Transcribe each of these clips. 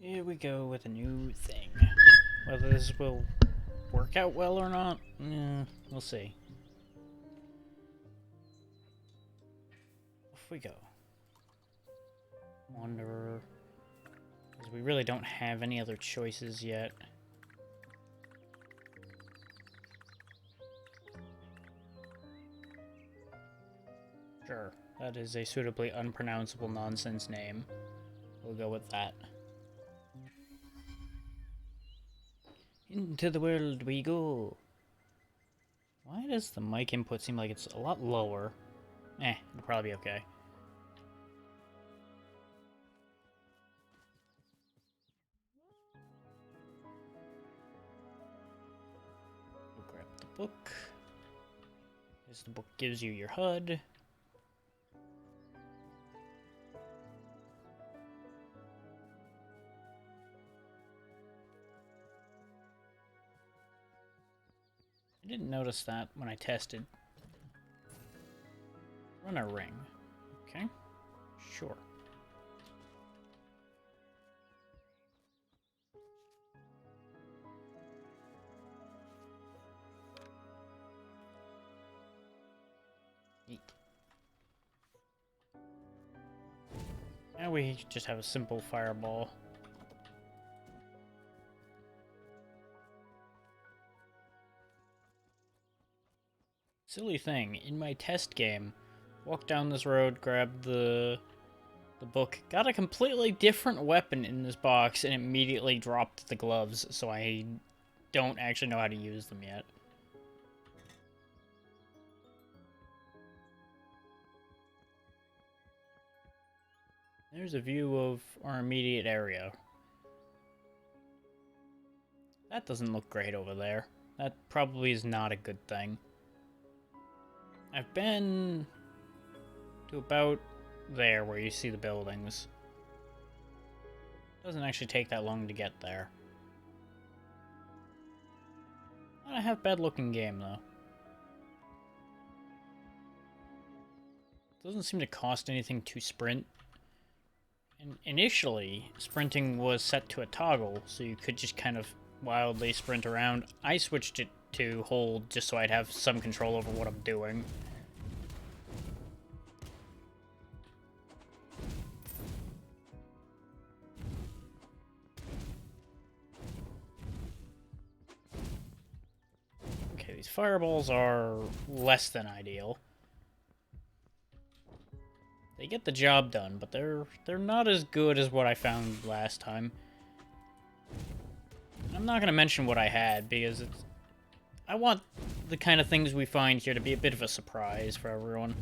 Here we go with a new thing. Whether this will work out well or not, we'll see. Off we go. Wanderer. Because we really don't have any other choices yet. Sure, that is a suitably unpronounceable nonsense name. We'll go with that. Into the world we go. Why does the mic input seem like it's a lot lower? It'll probably be okay. We'll grab the book. This the book gives you your HUD. I didn't notice that when I tested. Run a ring. Okay. Sure. Neat. Now we just have a simple fireball. Silly thing, in my test game, walked down this road, grabbed the book, got a completely different weapon in this box, and immediately dropped the gloves, so I don't actually know how to use them yet. There's a view of our immediate area. That doesn't look great over there. That probably is not a good thing. I've been to about there where you see the buildings. Doesn't actually take that long to get there. Not a half-bad-looking game, though. Doesn't seem to cost anything to sprint. And initially, sprinting was set to a toggle, so you could just kind of wildly sprint around. I switched it to hold just so I'd have some control over what I'm doing. Okay, these fireballs are less than ideal. They get the job done, but they're not as good as what I found last time. I'm not going to mention what I had, because I want the kind of things we find here to be a bit of a surprise for everyone.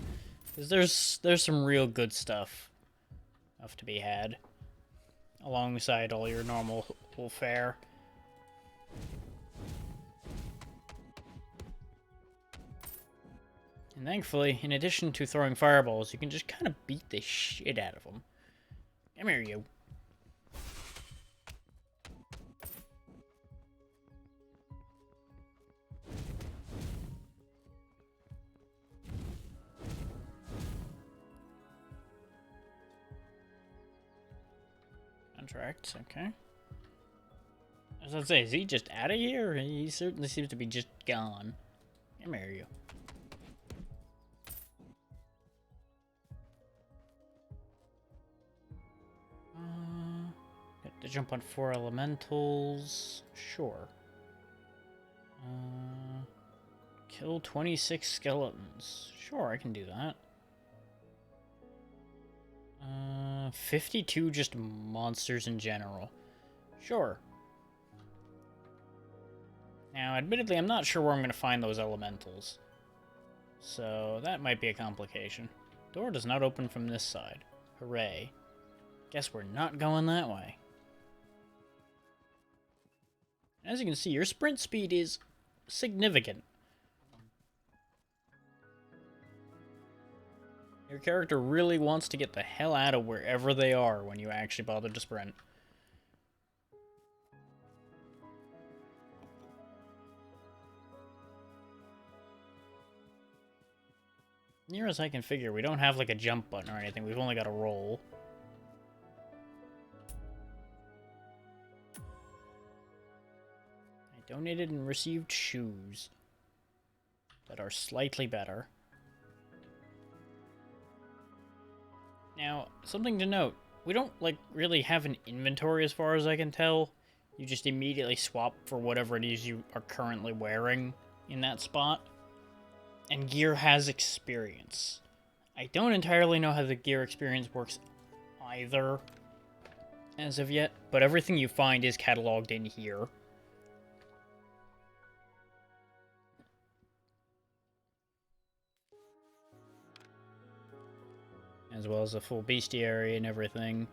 Because there's some real good stuff to be had, alongside all your normal fare. And thankfully, in addition to throwing fireballs, you can just kind of beat the shit out of them. Come here, you. Contracts, okay. As I say, is he just out of here? He certainly seems to be just gone. Come here, you. Got to jump on 4 elementals. Sure. Kill 26 skeletons. Sure, I can do that. 52 just monsters in general. Sure. Now, admittedly, I'm not sure where I'm going to find those elementals. So, that might be a complication. Door does not open from this side. Hooray. Guess we're not going that way. As you can see, your sprint speed is significant. Your character really wants to get the hell out of wherever they are when you actually bother to sprint. Near as I can figure, we don't have like a jump button or anything, we've only got a roll. Donated and received shoes that are slightly better. Now, something to note. We don't, like, really have an inventory as far as I can tell. You just immediately swap for whatever it is you are currently wearing in that spot. And gear has experience. I don't entirely know how the gear experience works either as of yet, but everything you find is cataloged in here. As well as a full bestiary and everything.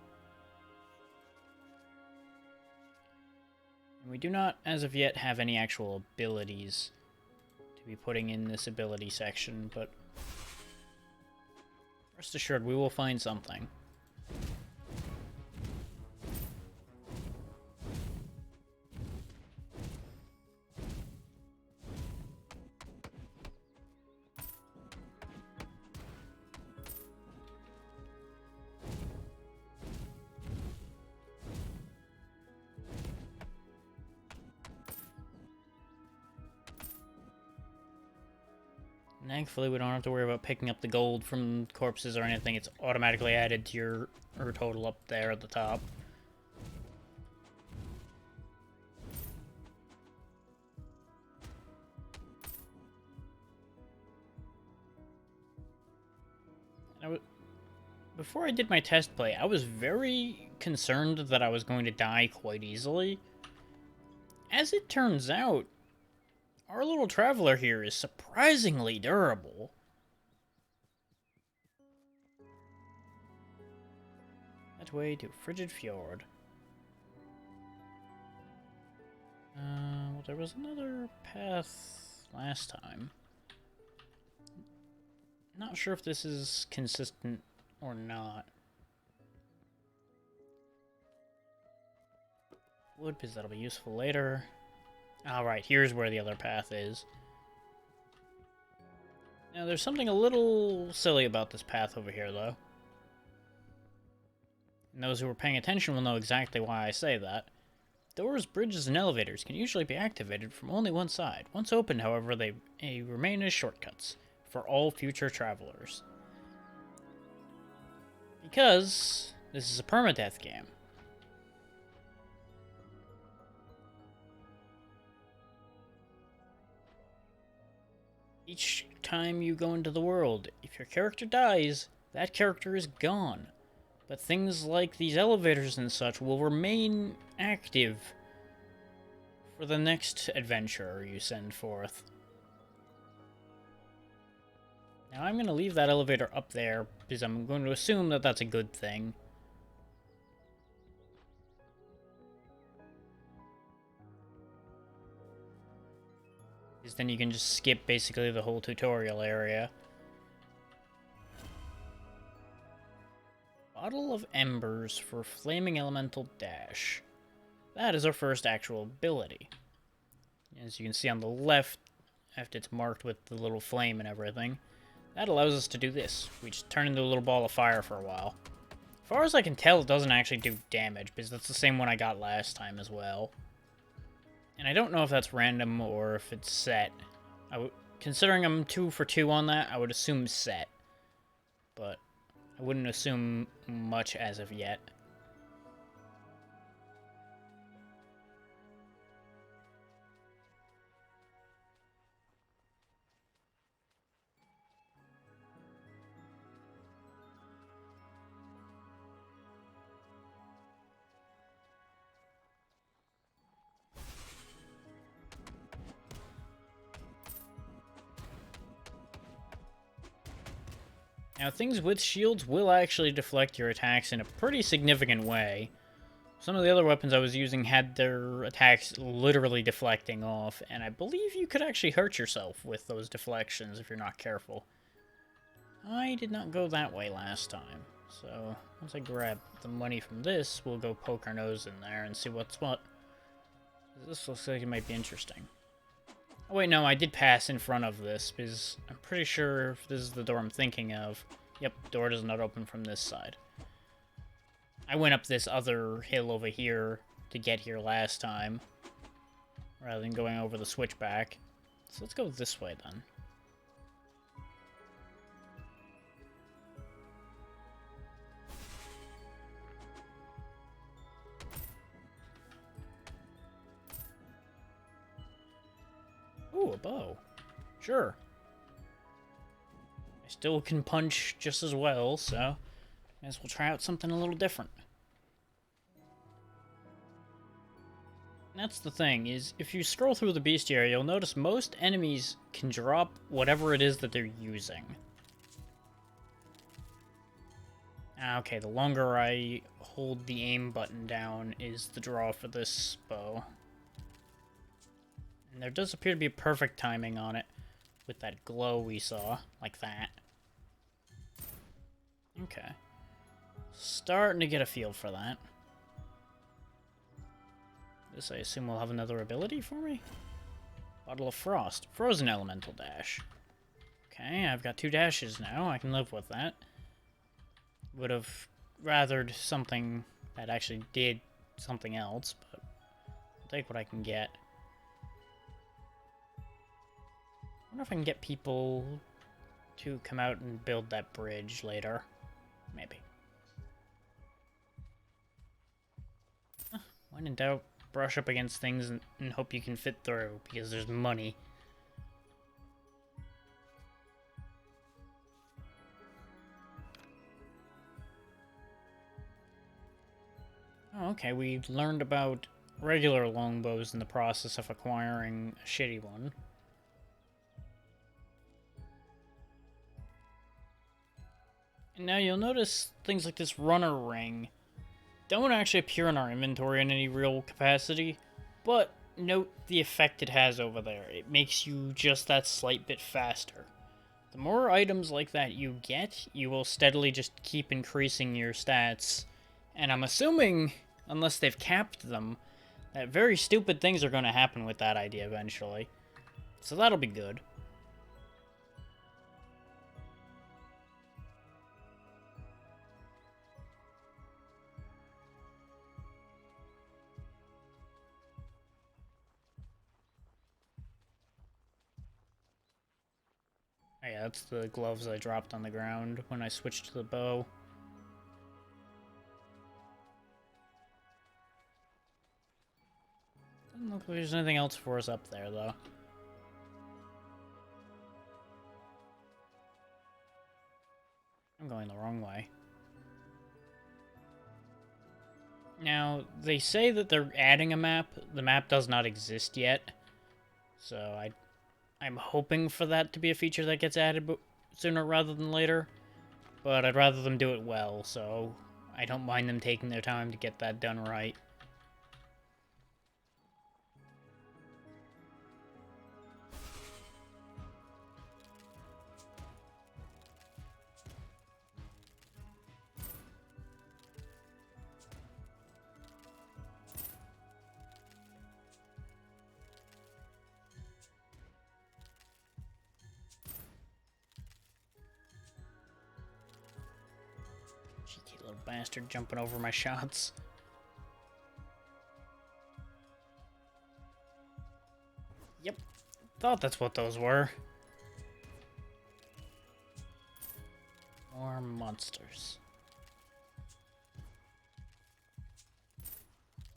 And we do not, as of yet, have any actual abilities to be putting in this ability section, but rest assured, we will find something. Thankfully, we don't have to worry about picking up the gold from corpses or anything. It's automatically added to your total up there at the top. Before I did my test play, I was very concerned that I was going to die quite easily. As it turns out, our little traveler here is surprisingly durable. That way to Frigid Fjord. Well, there was another path last time. Not sure if this is consistent or not. Wood, because that'll be useful later. Alright, here's where the other path is. Now, there's something a little silly about this path over here, though. And those who are paying attention will know exactly why I say that. Doors, bridges, and elevators can usually be activated from only one side. Once opened, however, they remain as shortcuts for all future travelers. Because this is a permadeath game. Each time you go into the world, if your character dies, that character is gone. But things like these elevators and such will remain active for the next adventure you send forth. Now I'm going to leave that elevator up there, because I'm going to assume that that's a good thing. Because then you can just skip basically the whole tutorial area. Bottle of Embers for Flaming Elemental Dash. That is our first actual ability. As you can see on the left, after it's marked with the little flame and everything, that allows us to do this. We just turn into a little ball of fire for a while. As far as I can tell, it doesn't actually do damage, because that's the same one I got last time as well. And I don't know if that's random or if it's set. Considering I'm 2 for 2 on that, I would assume set. But I wouldn't assume much as of yet. Now, things with shields will actually deflect your attacks in a pretty significant way. Some of the other weapons I was using had their attacks literally deflecting off, and I believe you could actually hurt yourself with those deflections if you're not careful. I did not go that way last time, so once I grab the money from this, we'll go poke our nose in there and see what's what. This looks like it might be interesting. Oh wait, no, I did pass in front of this, because I'm pretty sure if this is the door I'm thinking of. Yep, door does not open from this side. I went up this other hill over here to get here last time. rather than going over the switchback. So let's go this way then. Ooh, a bow. Sure. I still can punch just as well, so I guess we'll try out something a little different. And that's the thing, is if you scroll through the bestiary, you'll notice most enemies can drop whatever it is that they're using. Okay, the longer I hold the aim button down is the draw for this bow. And there does appear to be perfect timing on it with that glow we saw, like that. Okay. Starting to get a feel for that. This, I assume, will have another ability for me? Bottle of Frost. Frozen Elemental Dash. Okay, I've got 2 dashes now. I can live with that. Would have rathered something that actually did something else, but I'll take what I can get. I wonder if I can get people to come out and build that bridge later. Maybe. When in doubt, brush up against things and hope you can fit through, because there's money. Oh, okay, we learned about regular longbows in the process of acquiring a shitty one. And now you'll notice things like this runner ring don't actually appear in our inventory in any real capacity, but note the effect it has over there. It makes you just that slight bit faster. The more items like that you get, you will steadily just keep increasing your stats. And I'm assuming, unless they've capped them, that very stupid things are going to happen with that idea eventually. So that'll be good. Oh yeah, that's the gloves I dropped on the ground when I switched to the bow. Doesn't look like there's anything else for us up there, though. I'm going the wrong way. Now, they say that they're adding a map. The map does not exist yet. So I'm hoping for that to be a feature that gets added sooner rather than later. But I'd rather them do it well, so I don't mind them taking their time to get that done right. Cheeky little bastard jumping over my shots. Yep, thought that's what those were. More monsters.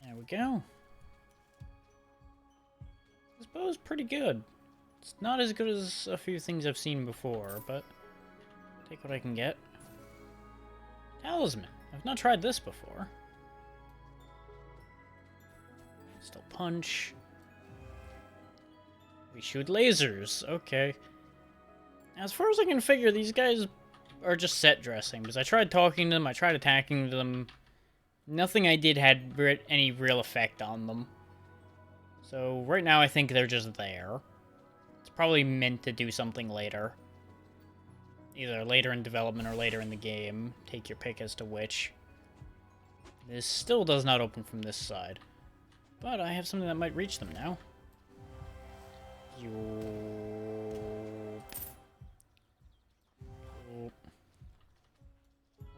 There we go. This bow's pretty good. It's not as good as a few things I've seen before, but take what I can get. Talisman. I've not tried this before. Still punch. We shoot lasers. Okay. As far as I can figure, these guys are just set dressing, because I tried talking to them, I tried attacking them. Nothing I did had any real effect on them. So right now I think they're just there. It's probably meant to do something later. Either later in development or later in the game. Take your pick as to which. This still does not open from this side. But I have something that might reach them now.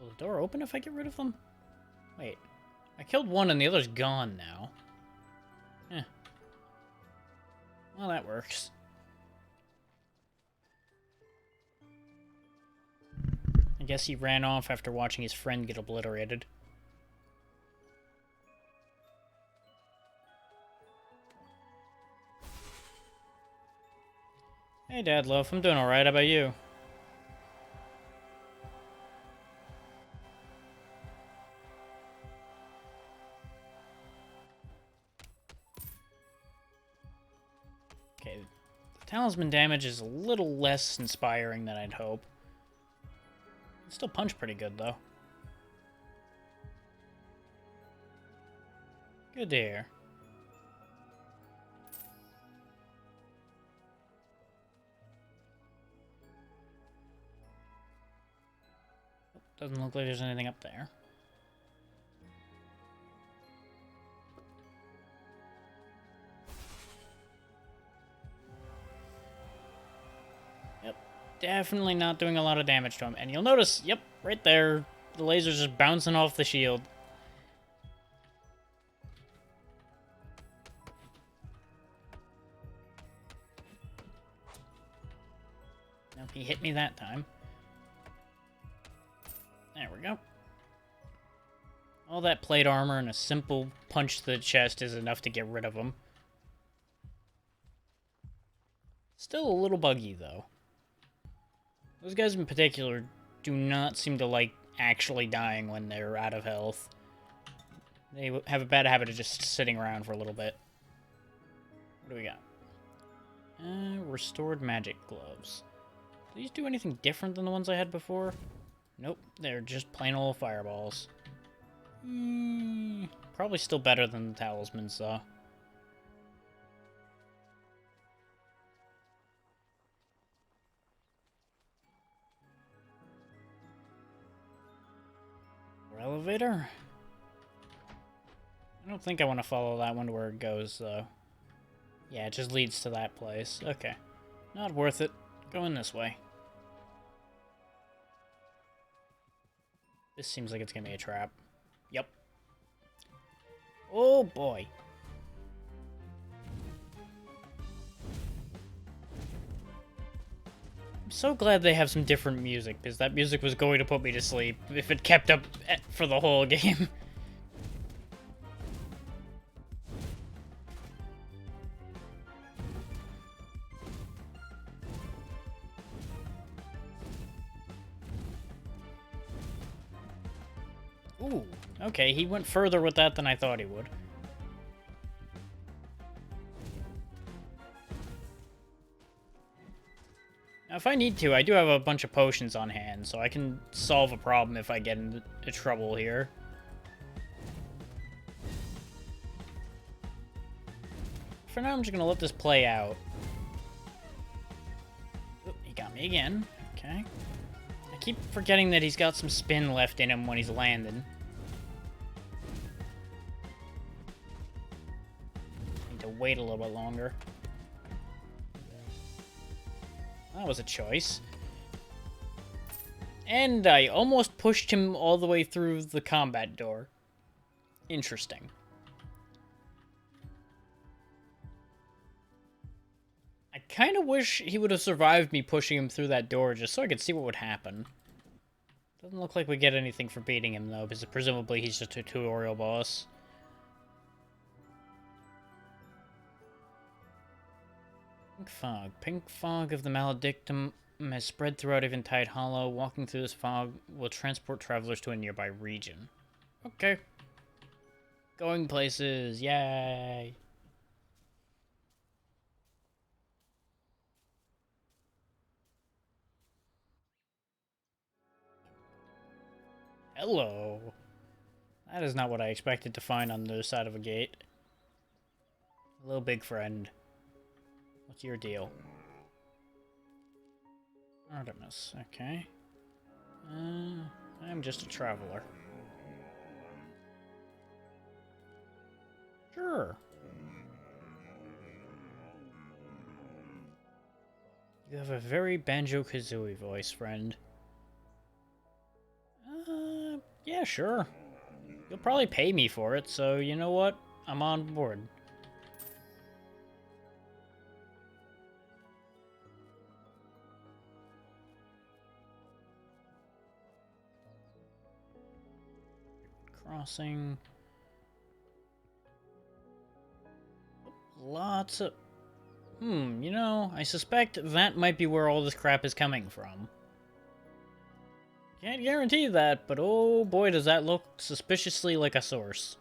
Will the door open if I get rid of them? Wait. I killed one and the other's gone now. Eh. Well, that works. I guess he ran off after watching his friend get obliterated. Hey, Dad Loaf. I'm doing alright. How about you? Okay, the talisman damage is a little less inspiring than I'd hope. It still punch pretty good, though. Good to hear. Doesn't look like there's anything up there. Yep, definitely not doing a lot of damage to him. And you'll notice, yep, right there, the laser's just bouncing off the shield. Nope, he hit me that time. There we go. All that plate armor and a simple punch to the chest is enough to get rid of him. Still a little buggy, though. Those guys in particular do not seem to like actually dying when they're out of health. They have a bad habit of just sitting around for a little bit. What do we got? Restored Magic Gloves. Do these do anything different than the ones I had before? Nope, they're just plain old fireballs. Probably still better than the talismans, though. Elevator? I don't think I want to follow that one to where it goes, though. Yeah, it just leads to that place. Okay. Not worth it. Going this way. This seems like it's gonna be a trap. Yep. Oh, boy. I'm so glad they have some different music, because that music was going to put me to sleep if it kept up for the whole game. Ooh, okay, he went further with that than I thought he would. Now, if I need to, I do have a bunch of potions on hand, so I can solve a problem if I get into trouble here. For now, I'm just gonna let this play out. Oop, he got me again. Okay. I keep forgetting that he's got some spin left in him when he's landing. Need to wait a little bit longer. That was a choice. And I almost pushed him all the way through the combat door. Interesting. I kind of wish he would have survived me pushing him through that door just so I could see what would happen. Doesn't look like we get anything for beating him, though, because presumably he's just a tutorial boss. Pink fog. Pink fog of the maledictum has spread throughout Eventide Hollow. Walking through this fog will transport travelers to a nearby region. Okay. Going places. Yay. Hello. That is not what I expected to find on the other side of a gate. Hello, big friend. What's your deal? Artemis, okay. I'm just a traveler. Sure. You have a very Banjo-Kazooie voice, friend. Yeah, sure. You'll probably pay me for it, so you know what? I'm on board. crossing. Lots of... you know, I suspect that might be where all this crap is coming from. Can't guarantee that, but oh boy does that look suspiciously like a source.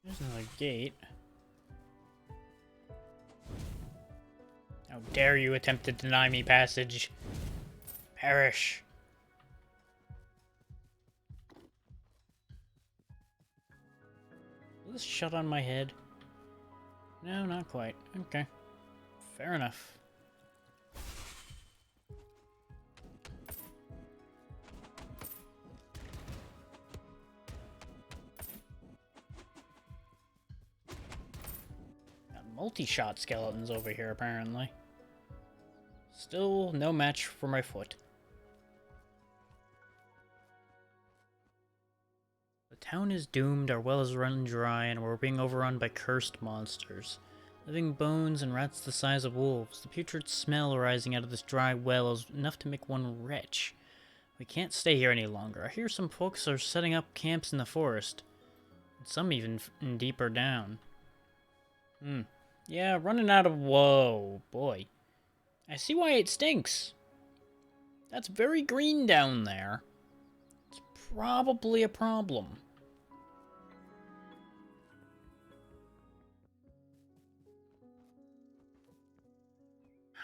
There's another gate. How dare you attempt to deny me passage. Perish. Will this shut on my head? No, not quite. Okay. Fair enough. Got multi-shot skeletons over here, apparently. Still no match for my foot. The town is doomed, our well is run dry, and we're being overrun by cursed monsters. Living bones and rats the size of wolves. The putrid smell arising out of this dry well is enough to make one retch. We can't stay here any longer. I hear some folks are setting up camps in the forest. Some even deeper down. Yeah, running out of... Whoa, boy. I see why it stinks. That's very green down there. It's probably a problem.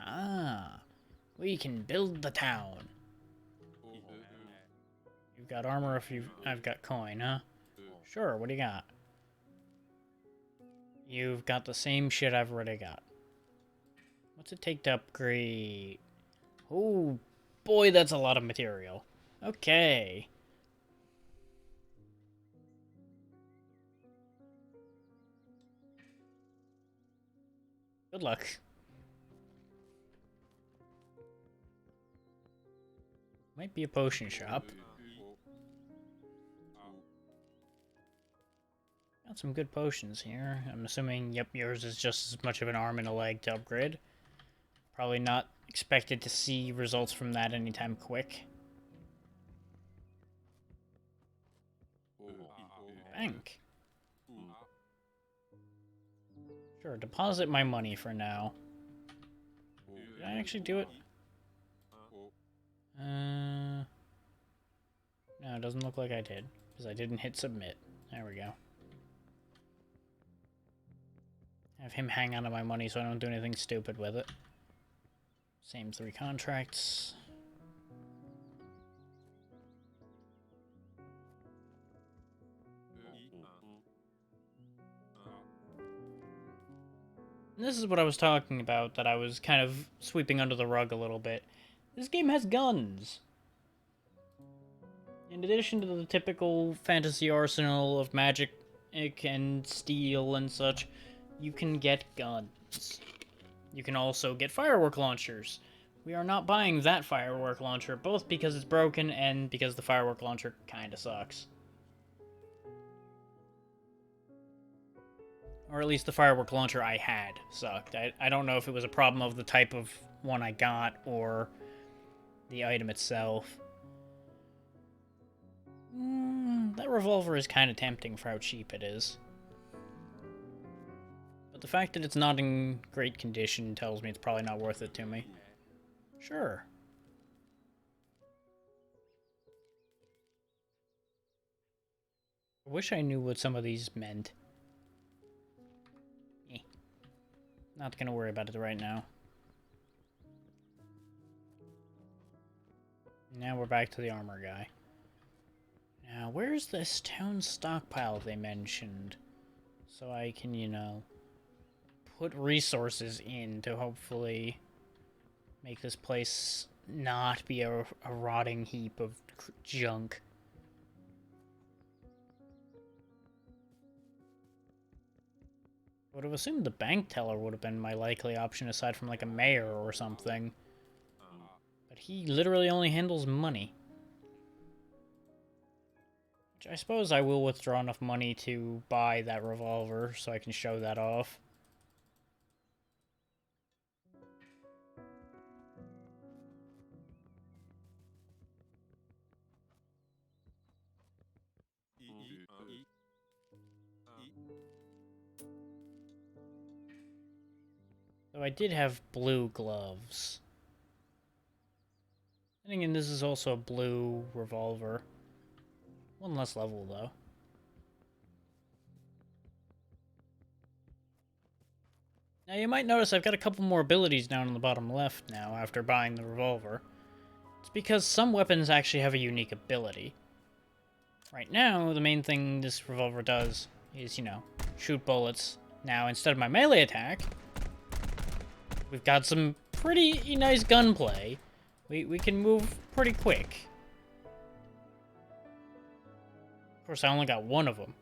Ah, we can build the town. You've got armor if I've got coin, huh? Sure, what do you got? You've got the same shit I've already got. What's it take to upgrade? Oh, boy, that's a lot of material. Okay. Good luck. Might be a potion shop. Got some good potions here. I'm assuming, yep, yours is just as much of an arm and a leg to upgrade. Probably not expected to see results from that anytime quick. Bank. Sure, deposit my money for now. Did I actually do it? No, it doesn't look like I did, because I didn't hit submit. There we go. Have him hang on to my money so I don't do anything stupid with it. Same 3 contracts. And this is what I was talking about, that I was kind of sweeping under the rug a little bit. This game has guns. In addition to the typical fantasy arsenal of magic and steel and such, you can get guns. You can also get firework launchers. We are not buying that firework launcher, both because it's broken and because the firework launcher kinda sucks. Or at least the firework launcher I had sucked. I don't know if it was a problem of the type of one I got or the item itself. That revolver is kind of tempting for how cheap it is. But the fact that it's not in great condition tells me it's probably not worth it to me. Sure. I wish I knew what some of these meant. Not gonna worry about it right now. Now we're back to the armor guy. Now, where's this town stockpile they mentioned? So I can, you know, put resources in to hopefully make this place not be a rotting heap of junk. Would have assumed the bank teller would have been my likely option aside from like a mayor or something. But he literally only handles money. Which I suppose I will withdraw enough money to buy that revolver so I can show that off. So I did have blue gloves. And again, this is also a blue revolver. One less level, though. Now, you might notice I've got a couple more abilities down on the bottom left now after buying the revolver. It's because some weapons actually have a unique ability. Right now, the main thing this revolver does is, you know, shoot bullets. Now, instead of my melee attack, we've got some pretty nice gunplay. We can move pretty quick. Of course, I only got one of them.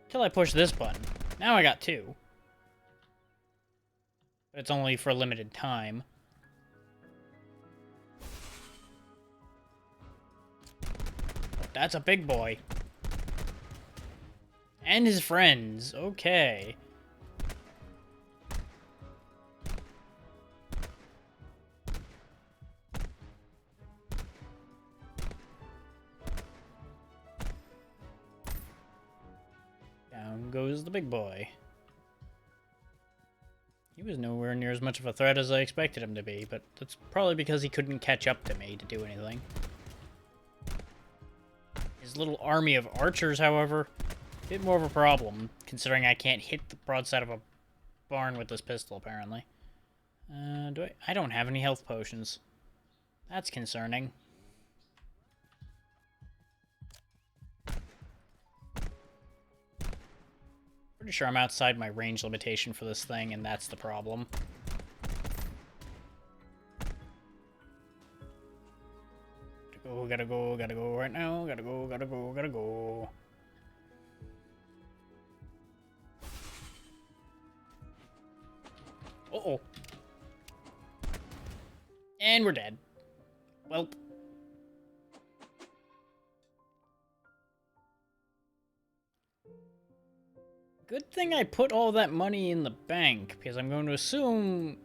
Until I push this button. Now I got two. But it's only for a limited time. That's a big boy. And his friends. Okay. Down goes the big boy. He was nowhere near as much of a threat as I expected him to be, but that's probably because he couldn't catch up to me to do anything. His little army of archers, however, a bit more of a problem, considering I can't hit the broadside of a barn with this pistol, apparently. I don't have any health potions. That's concerning. Pretty sure I'm outside my range limitation for this thing, and that's the problem. Gotta go right now. Gotta go. Uh-oh. And we're dead. Welp. Good thing I put all that money in the bank, because I'm going to assume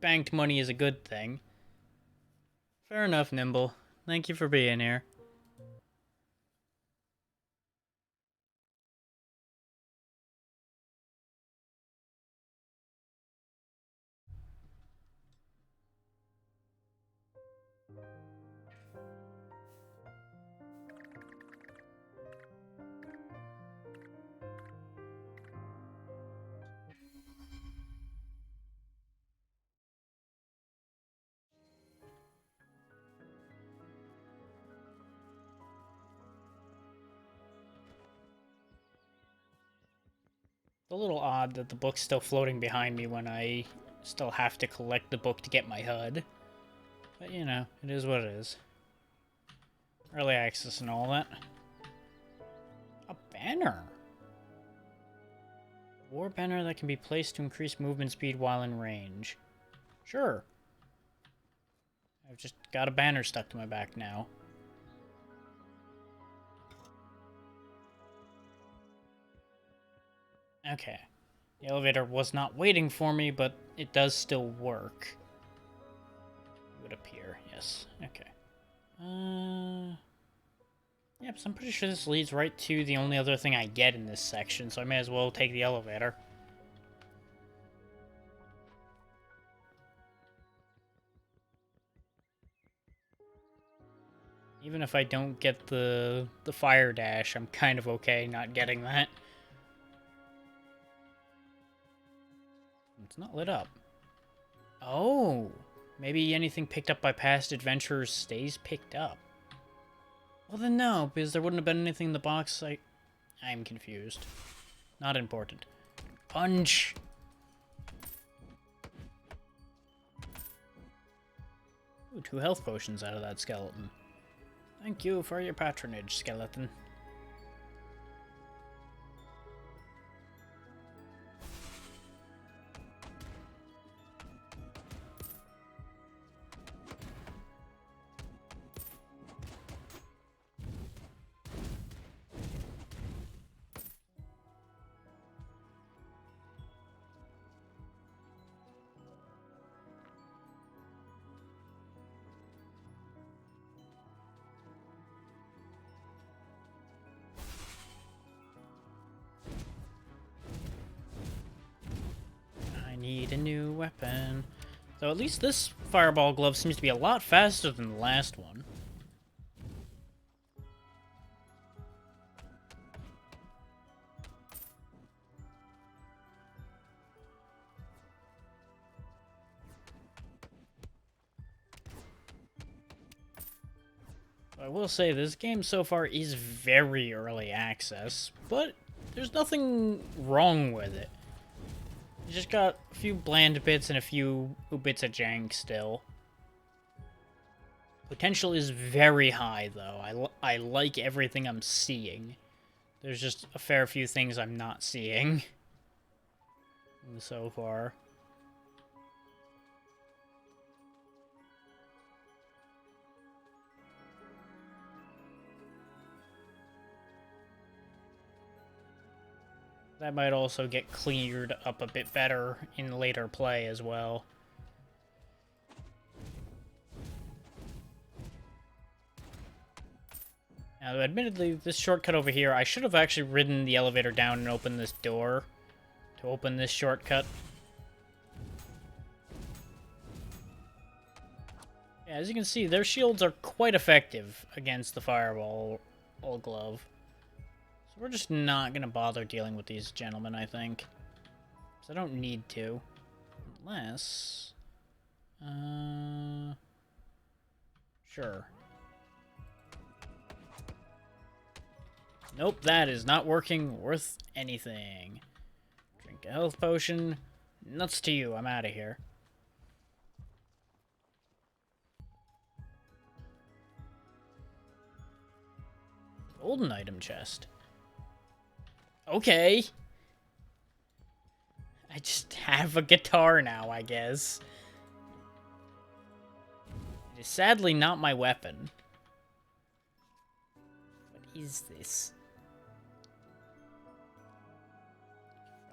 banked money is a good thing. Fair enough, Nimble. Thank you for being here. It's a little odd that the book's still floating behind me when I still have to collect the book to get my HUD. But, you know, it is what it is. Early access and all that. A banner! War banner that can be placed to increase movement speed while in range. Sure. I've just got a banner stuck to my back now. Okay. The elevator was not waiting for me, but it does still work. It would appear, yes. Okay. Yep, so I'm pretty sure this leads right to the only other thing I get in this section, so I may as well take the elevator. Even if I don't get the fire dash, I'm kind of okay not getting that. It's not lit up. Oh, maybe anything picked up by past adventurers stays picked up. Well then no, because there wouldn't have been anything in the box. I'm confused. Not important. Punch! Ooh, 2 health potions out of that skeleton. Thank you for your patronage, skeleton. need a new weapon. So at least this fireball glove seems to be a lot faster than the last one. I will say this game so far is very early access, but there's nothing wrong with it. You just got a few bland bits and a few bits of jank still. Potential is very high, though. I like everything I'm seeing. There's just a fair few things I'm not seeing so far. That might also get cleared up a bit better in later play as well. Now, admittedly, this shortcut over here, I should have actually ridden the elevator down and opened this door to open this shortcut. Yeah, as you can see, their shields are quite effective against the fireball glove. So we're just not going to bother dealing with these gentlemen, I think. Because I don't need to. Unless... Sure. Nope, that is not working worth anything. Drink a health potion. Nuts to you, I'm out of here. Golden item chest. Okay. I just have a guitar now, I guess. It is sadly not my weapon. What is this?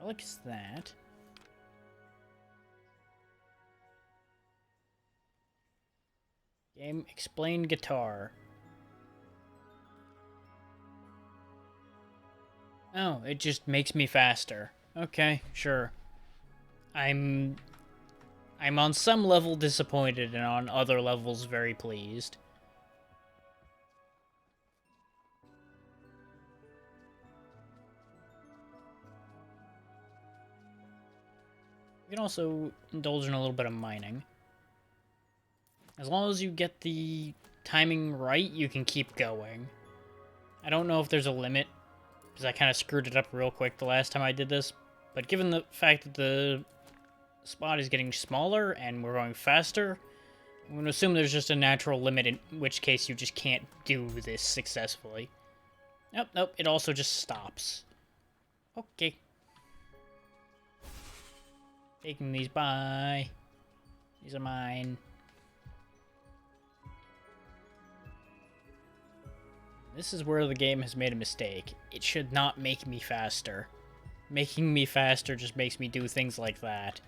What is that? Game explain guitar. Oh, it just makes me faster. Okay, sure. I'm on some level disappointed and on other levels very pleased. You can also indulge in a little bit of mining. As long as you get the timing right, you can keep going. I don't know if there's a limit, because I kind of screwed it up real quick the last time I did this, but given the fact that the spot is getting smaller and we're going faster, I'm going to assume there's just a natural limit, in which case you just can't do this successfully. Nope, nope, it also just stops. Okay. Taking these by. These are mine. This is where the game has made a mistake. It should not make me faster. Making me faster just makes me do things like that.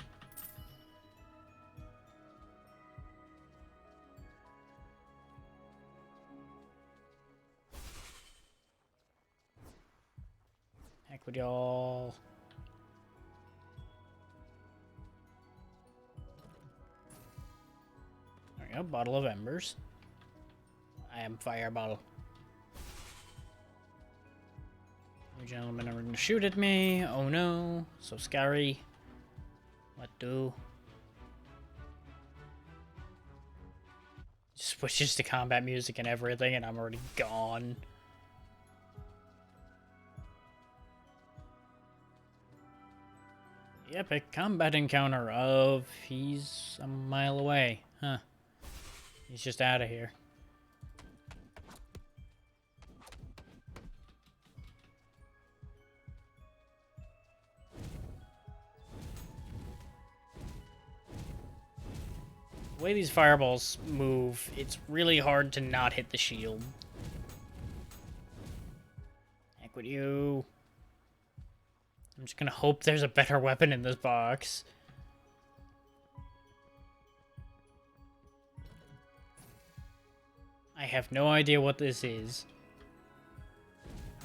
Heck with y'all. There we go, bottle of embers. I am fireball. You gentlemen are gonna shoot at me. Oh no, so scary. What do? Switches to combat music and everything, and I'm already gone. The epic combat encounter of... He's a mile away. Huh. He's just out of here. The way these fireballs move, it's really hard to not hit the shield. Heck with you. I'm just gonna hope there's a better weapon in this box. I have no idea what this is.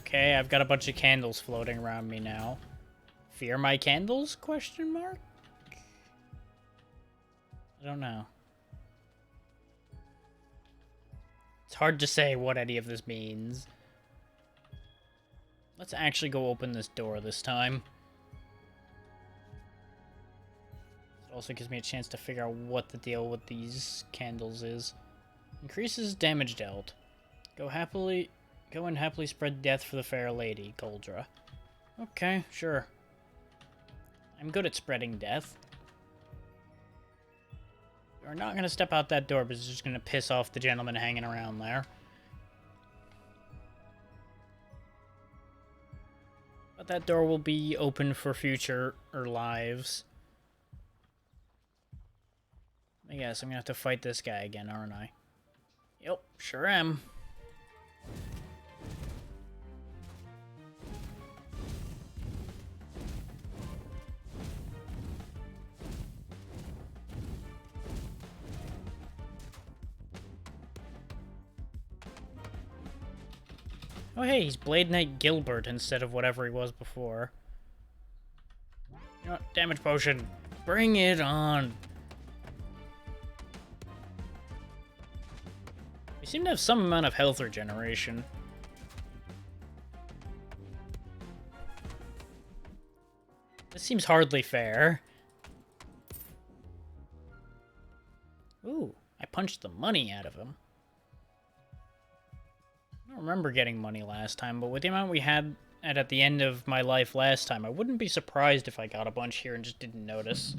Okay, I've got a bunch of candles floating around me now. Fear my candles? Question mark? I don't know. It's hard to say what any of this means. Let's actually go open this door this time. It also gives me a chance to figure out what the deal with these candles is. Increases damage dealt. Go and happily spread death for the fair lady, Goldra. Okay, sure. I'm good at spreading death. We're not going to step out that door, but it's just going to piss off the gentleman hanging around there. But that door will be open for future lives. I guess I'm going to have to fight this guy again, aren't I? Yep, sure am. Oh hey, he's Blade Knight Gilbert instead of whatever he was before. You know what? Damage potion. Bring it on. We seem to have some amount of health regeneration. This seems hardly fair. Ooh, I punched the money out of him. I don't remember getting money last time, but with the amount we had at the end of my life last time, I wouldn't be surprised if I got a bunch here and just didn't notice.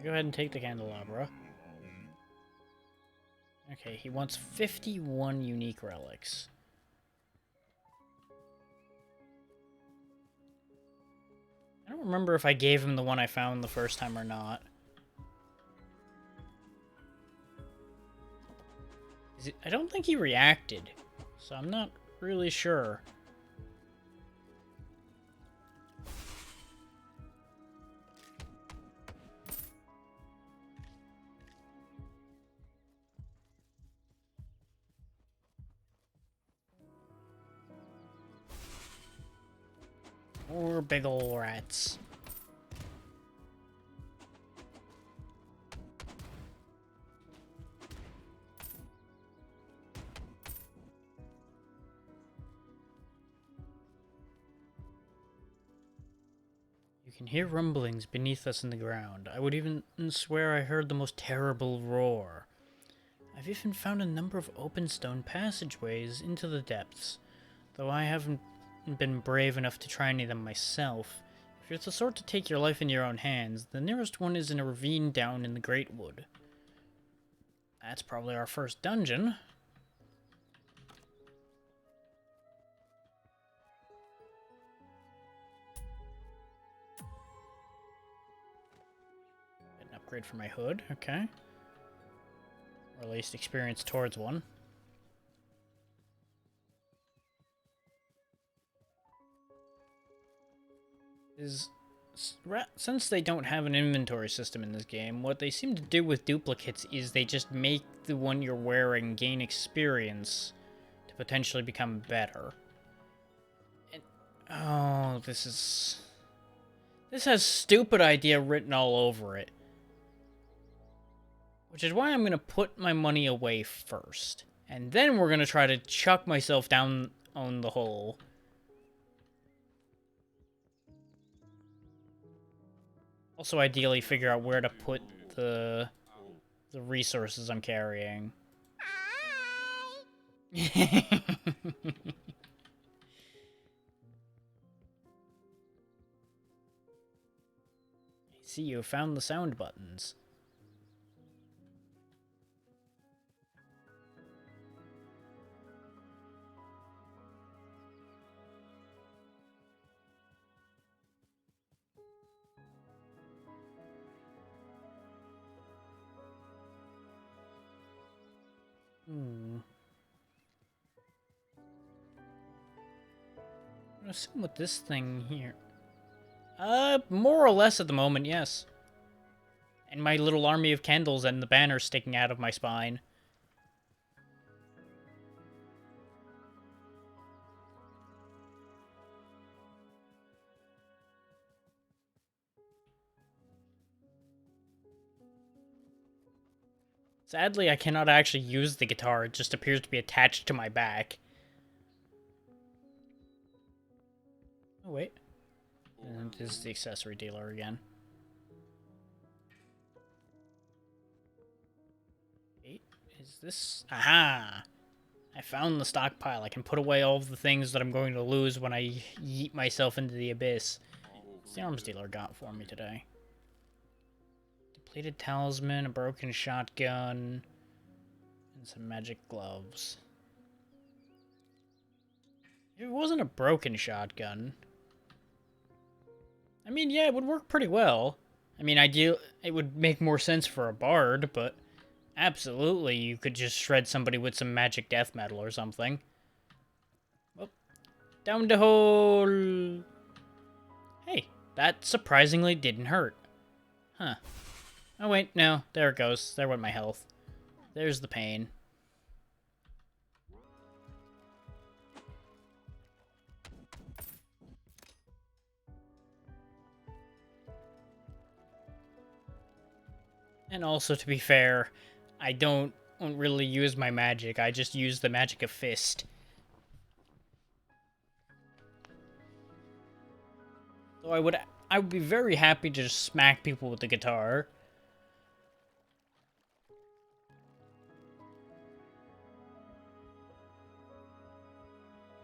Go ahead and take the candelabra. Okay, he wants 51 unique relics. I don't remember if I gave him the one I found the first time or not. I don't think he reacted, so I'm not really sure. More big ol' rats. You can hear rumblings beneath us in the ground. I would even swear I heard the most terrible roar. I've even found a number of open stone passageways into the depths, though I haven't been brave enough to try any of them myself. If you're the sort to take your life in your own hands, the nearest one is in a ravine down in the Great Wood. That's probably our first dungeon. Get an upgrade for my hood, okay. Or at least experience towards one. Since they don't have an inventory system in this game, what they seem to do with duplicates is they just make the one you're wearing gain experience to potentially become better. And, oh, this has stupid idea written all over it. Which is why I'm going to put my money away first. And then we're going to try to chuck myself down on the hole. Also, ideally, figure out where to put the resources I'm carrying. I see you found the sound buttons. I'm gonna assume with this thing here. More or less at the moment, yes. And my little army of candles and the banner sticking out of my spine. Sadly, I cannot actually use the guitar. It just appears to be attached to my back. Oh, wait. And this is the accessory dealer again. Wait, is this... Aha! I found the stockpile. I can put away all of the things that I'm going to lose when I yeet myself into the abyss. What's the arms dealer got for me today? Depleted talisman, a broken shotgun, and some magic gloves. If it wasn't a broken shotgun... I mean, yeah, it would work pretty well. I mean, it would make more sense for a bard, but absolutely you could just shred somebody with some magic death metal or something. Oh, down the hole! Hey, that surprisingly didn't hurt. Huh. Oh wait, no, there it goes. There went my health. There's the pain. And also, to be fair, I don't really use my magic. I just use the magic of fist. So I would be very happy to just smack people with the guitar.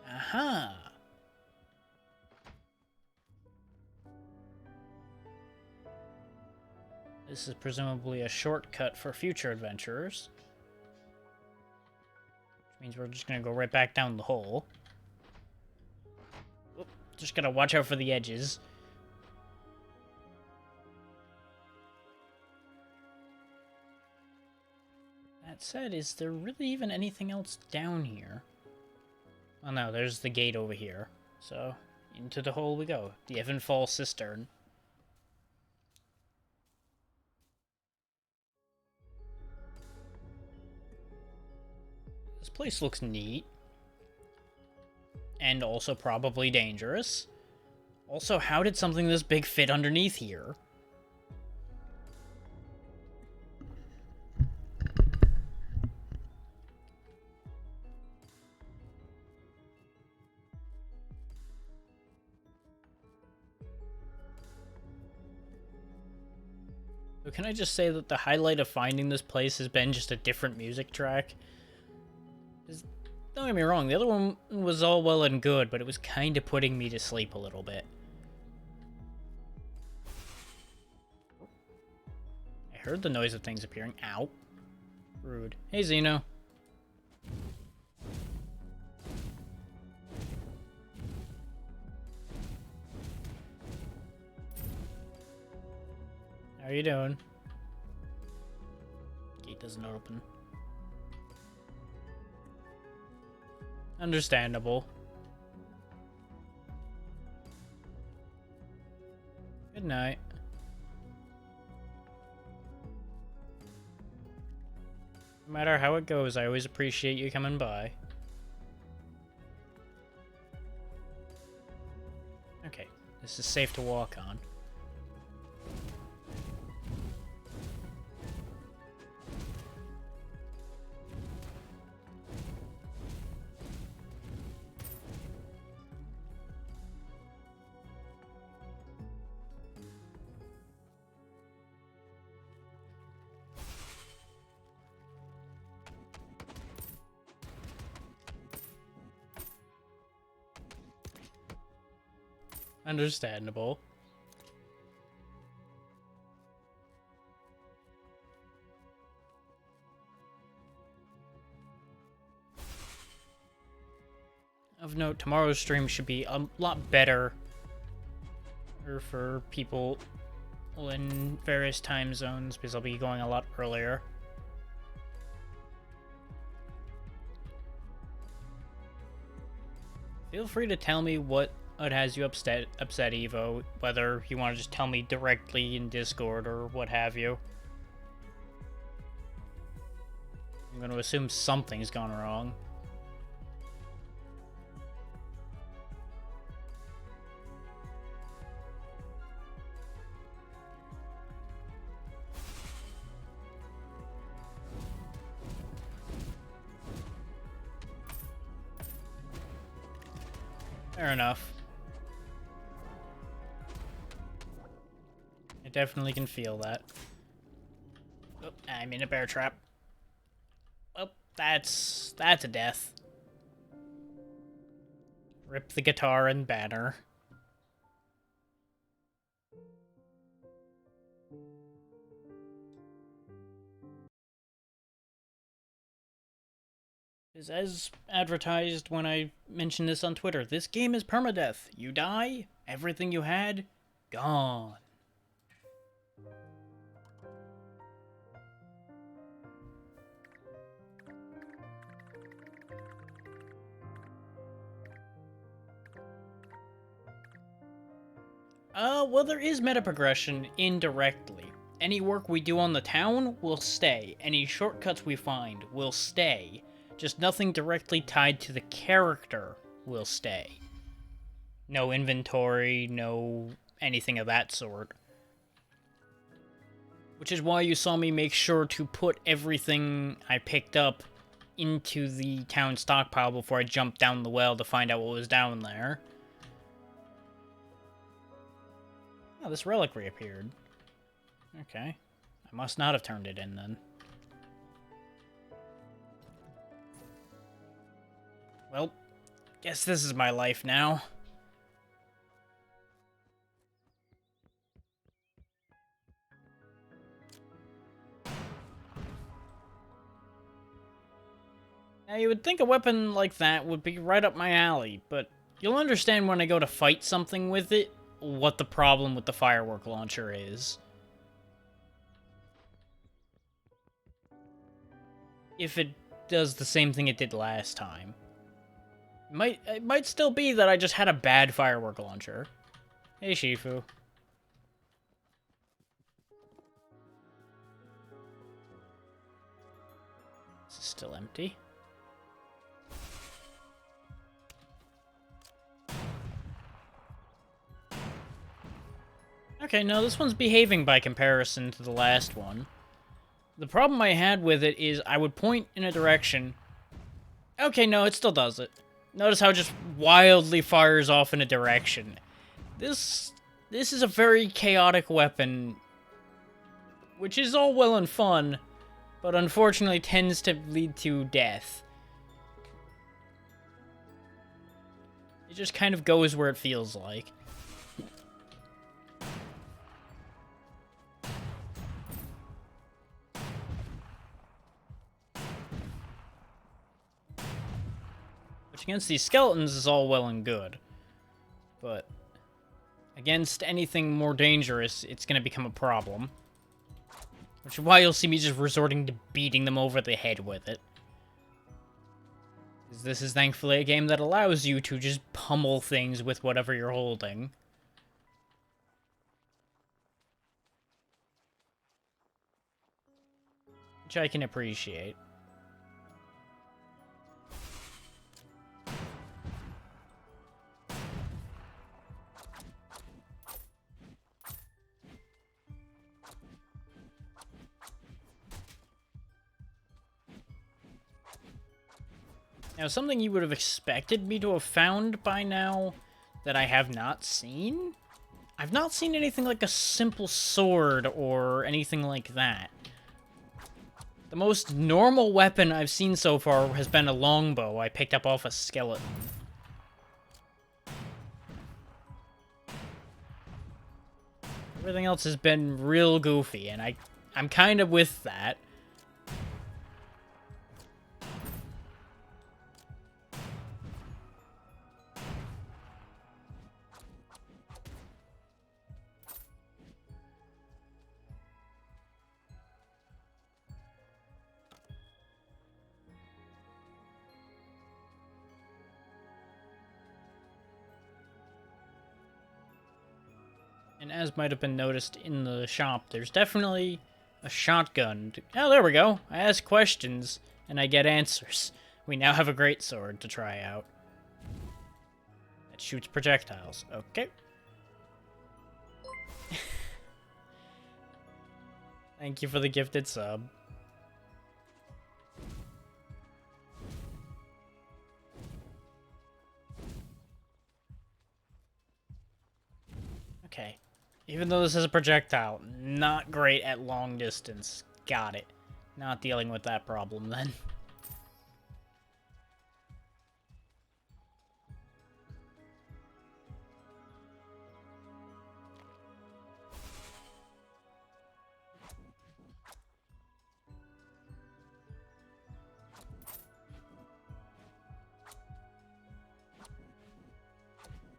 Aha! This is presumably a shortcut for future adventurers. Which means we're just gonna go right back down the hole. Oop, just gotta watch out for the edges. That said, is there really even anything else down here? Oh no, there's the gate over here. So, into the hole we go. The Evanfall Cistern. This place looks neat. And also probably dangerous. Also, how did something this big fit underneath here? So can I just say that the highlight of finding this place has been just a different music track? Don't get me wrong, the other one was all well and good, but it was kind of putting me to sleep a little bit. I heard the noise of things appearing. Ow. Rude. Hey, Xeno. How are you doing? Gate doesn't open. Understandable. Good night. No matter how it goes, I always appreciate you coming by. Okay, this is safe to walk on. Understandable. Of note, tomorrow's stream should be a lot better for people in various time zones, because I'll be going a lot earlier. Feel free to tell me what what has you upset, Evo, whether you want to just tell me directly in Discord or what have you. I'm going to assume something's gone wrong. Fair enough. I definitely can feel that. Oh, I'm in a bear trap. Well, that's a death. Rip the guitar and banner. As advertised when I mentioned this on Twitter, this game is permadeath. You die, everything you had, gone. Well, there is meta progression indirectly. Any work we do on the town will stay. Any shortcuts we find will stay. Just nothing directly tied to the character will stay. No inventory, no anything of that sort. Which is why you saw me make sure to put everything I picked up into the town stockpile before I jumped down the well to find out what was down there. Oh, this relic reappeared. Okay. I must not have turned it in then. Well, guess this is my life now. Now, you would think a weapon like that would be right up my alley, but you'll understand when I go to fight something with it, what the problem with the firework launcher is. If it does the same thing it did last time. It might still be that I just had a bad firework launcher. Hey, Shifu. This is still empty. Okay, no, this one's behaving by comparison to the last one. The problem I had with it is I would point in a direction. Okay, no, it still does it. Notice how it just wildly fires off in a direction. This is a very chaotic weapon, which is all well and fun, but unfortunately tends to lead to death. It just kind of goes where it feels like. Which against these skeletons is all well and good. But against anything more dangerous, it's going to become a problem. Which is why you'll see me just resorting to beating them over the head with it. This is thankfully a game that allows you to just pummel things with whatever you're holding. Which I can appreciate. Now, something you would have expected me to have found by now that I have not seen? I've not seen anything like a simple sword or anything like that. The most normal weapon I've seen so far has been a longbow I picked up off a skeleton. Everything else has been real goofy, and I'm kind of with that. And as might have been noticed in the shop, there's definitely a shotgun. Oh, there we go. I ask questions, and I get answers. We now have a greatsword to try out. That shoots projectiles. Okay. Thank you for the gifted sub. Okay. Even though this is a projectile, not great at long distance. Got it. Not dealing with that problem then.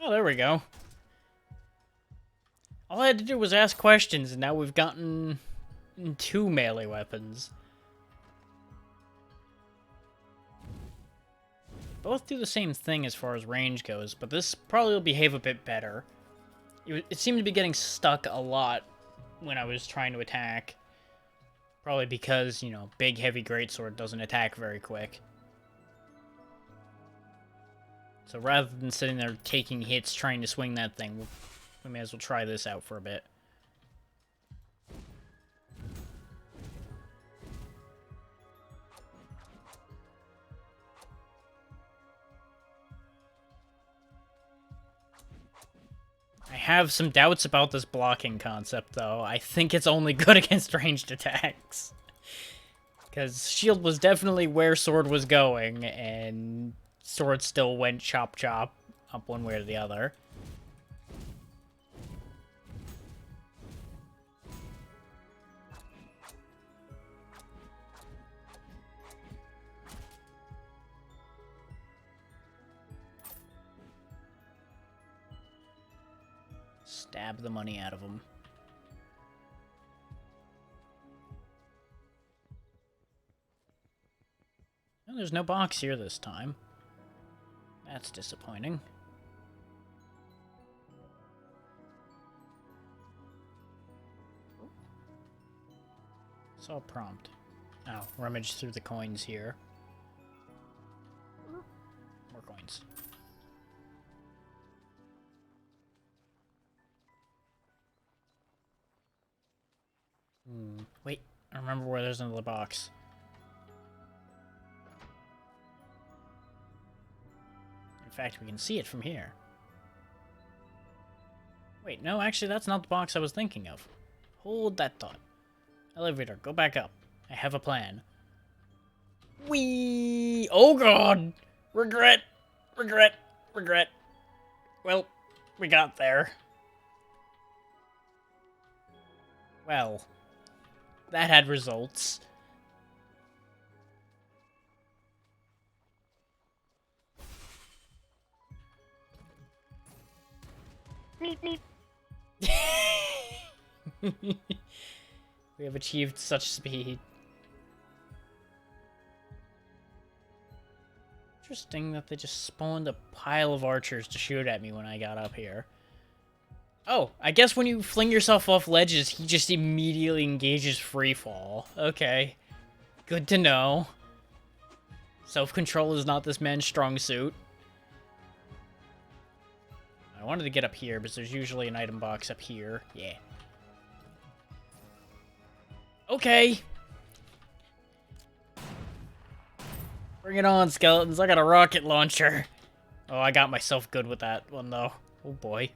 Oh, there we go. All I had to do was ask questions, and now we've gotten 2 melee weapons. Both do the same thing as far as range goes, but this probably will behave a bit better. It seemed to be getting stuck a lot when I was trying to attack. Probably because, you know, big heavy greatsword doesn't attack very quick. So rather than sitting there taking hits trying to swing that thing, we may as well try this out for a bit. I have some doubts about this blocking concept, though. I think it's only good against ranged attacks. Because shield was definitely where sword was going, and sword still went chop chop up one way or the other. Stab the money out of him. Well, there's no box here this time. That's disappointing. Saw a prompt. Oh, rummage through the coins here. More coins. Wait, I remember where there's another box. In fact, we can see it from here. Wait, no, actually, that's not the box I was thinking of. Hold that thought. Elevator, go back up. I have a plan. Whee! Oh god! Regret! Regret! Regret! Well, we got there. Well, that had results. Meep, meep. We have achieved such speed. Interesting that they just spawned a pile of archers to shoot at me when I got up here. Oh, I guess when you fling yourself off ledges, he just immediately engages free fall. Okay. Good to know. Self-control is not this man's strong suit. I wanted to get up here, because there's usually an item box up here. Yeah. Okay. Bring it on, skeletons. I got a rocket launcher. Oh, I got myself good with that one, though. Oh, boy.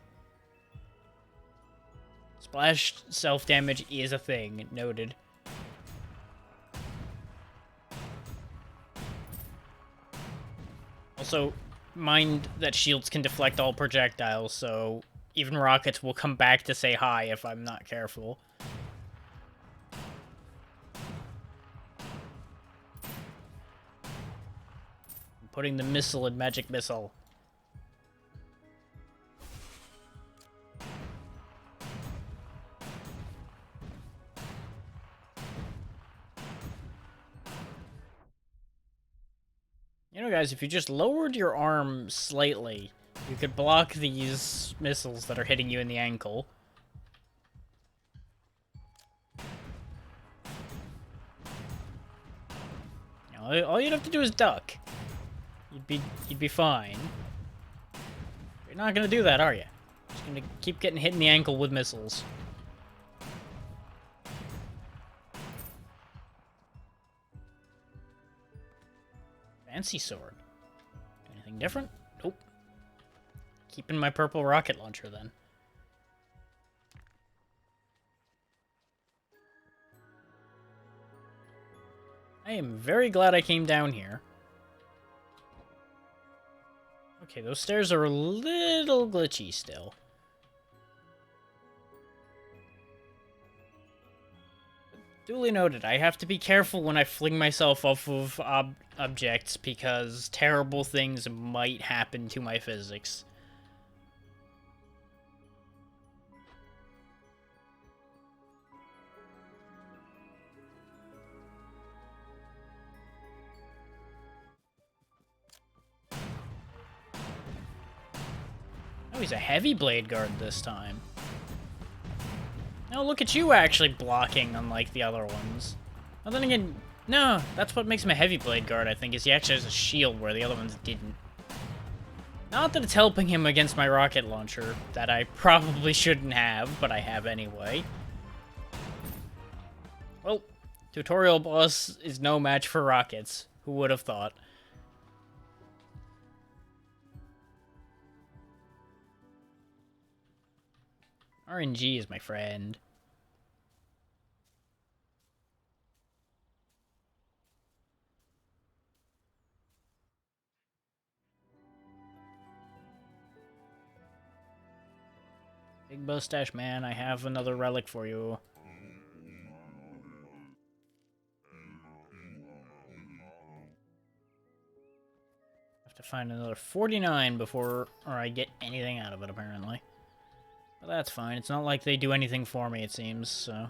Splash self-damage is a thing. Noted. Also, mind that shields can deflect all projectiles, so even rockets will come back to say hi if I'm not careful. I'm putting the missile in magic missile. You know, guys, if you just lowered your arm slightly, you could block these missiles that are hitting you in the ankle. All you'd have to do is duck. You'd be fine. You're not gonna do that, are you? Just gonna keep getting hit in the ankle with missiles. Fancy sword. Anything different? Nope. Keeping my purple rocket launcher then. I am very glad I came down here. Okay, those stairs are a little glitchy still. Duly noted, I have to be careful when I fling myself off of objects because terrible things might happen to my physics. Oh, he's a heavy blade guard this time. Oh, look at you actually blocking, unlike the other ones. Well, then again, no, that's what makes him a heavy blade guard, I think, is he actually has a shield where the other ones didn't. Not that it's helping him against my rocket launcher, that I probably shouldn't have, but I have anyway. Well, tutorial boss is no match for rockets. Who would have thought? RNG is my friend. Big mustache man, I have another relic for you. Have to find another 49 before I get anything out of it, apparently. But that's fine. It's not like they do anything for me, it seems, so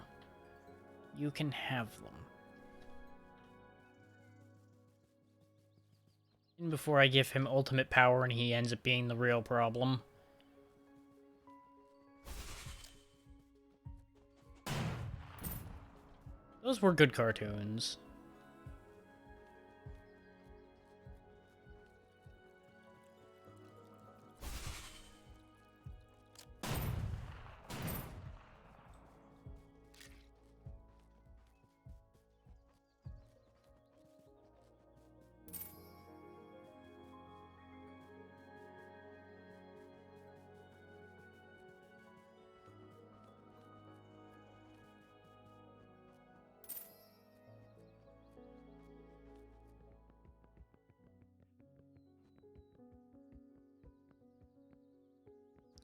you can have them. And before I give him ultimate power and he ends up being the real problem. Those were good cartoons.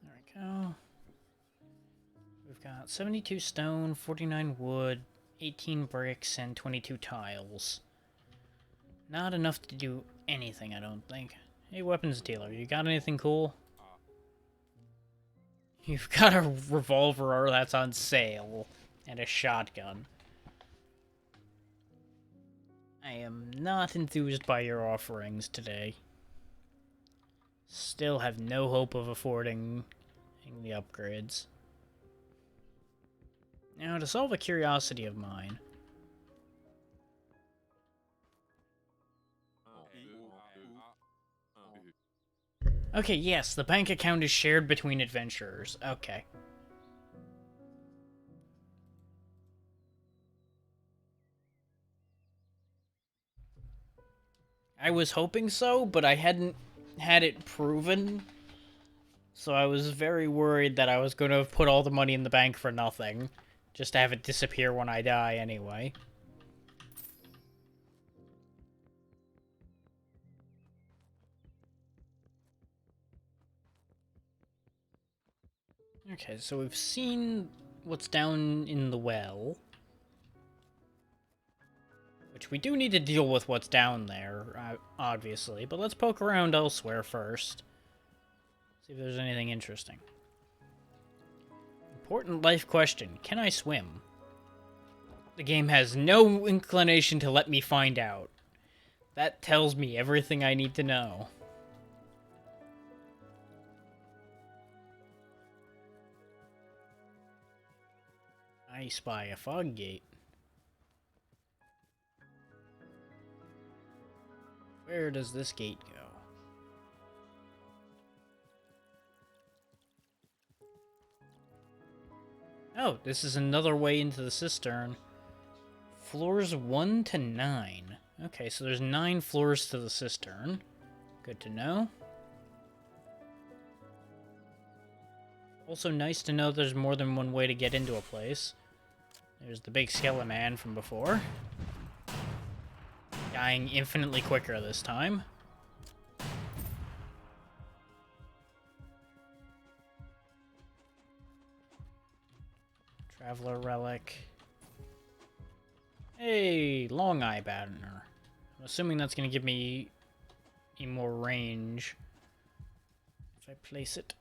There we go. We've got 72 stone, 49 wood, 18 bricks, and 22 tiles. Not enough to do anything, I don't think. Hey, weapons dealer, you got anything cool? You've got a revolver that's on sale, and a shotgun. I am not enthused by your offerings today. Still have no hope of affording the upgrades. Now, to solve a curiosity of mine. Okay, yes, the bank account is shared between adventurers. Okay. I was hoping so, but I hadn't had it proven. So I was very worried that I was going to put all the money in the bank for nothing. Just to have it disappear when I die anyway. Okay, so we've seen what's down in the well. Which we do need to deal with what's down there, obviously. But let's poke around elsewhere first. See if there's anything interesting. Important life question. Can I swim? The game has no inclination to let me find out. That tells me everything I need to know. I spy a fog gate. Where does this gate go? Oh, this is another way into the cistern. Floors 1 to 9. Okay, so there's 9 floors to the cistern. Good to know. Also nice to know there's more than one way to get into a place. There's the big skeleton man from before. Dying infinitely quicker this time. Traveler relic. Hey, long eye banner. I'm assuming that's going to give me more range if I place it.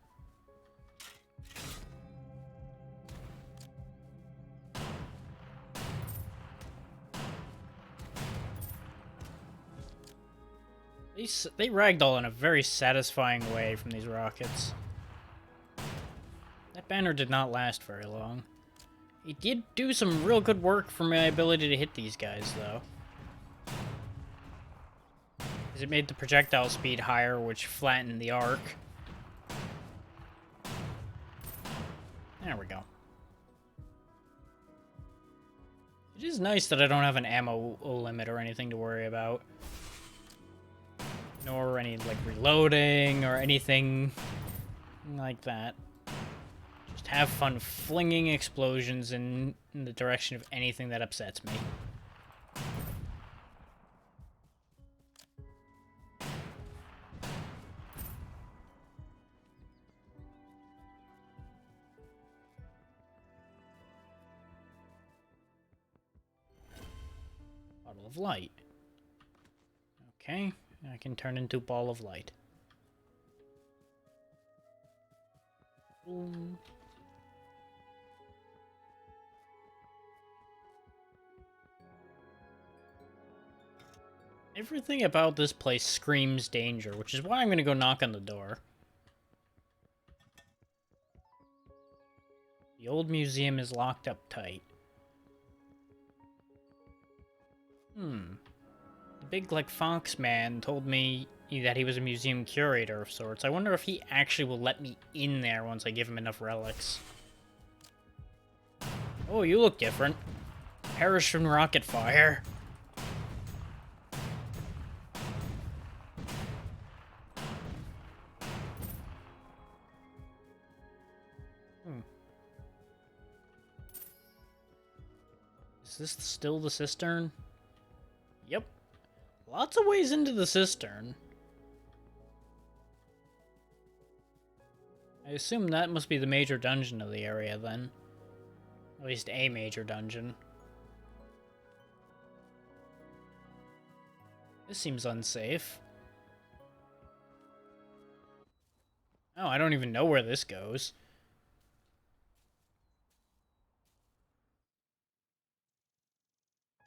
They ragdoll in a very satisfying way from these rockets. That banner did not last very long. It did do some real good work for my ability to hit these guys, though. Because it made the projectile speed higher, which flattened the arc. There we go. It is nice that I don't have an ammo limit or anything to worry about. Nor any, like, reloading or anything like that. Just have fun flinging explosions in the direction of anything that upsets me. Bottle of light. Okay. I can turn into a ball of light. Boom. Everything about this place screams danger, which is why I'm going to go knock on the door. The old museum is locked up tight. The big, like, fox man told me that he was a museum curator of sorts. I wonder if he actually will let me in there once I give him enough relics. Oh, you look different. Perish from rocket fire. Is this still the cistern? Yep. Lots of ways into the cistern. I assume that must be the major dungeon of the area, then. At least a major dungeon. This seems unsafe. Oh, I don't even know where this goes.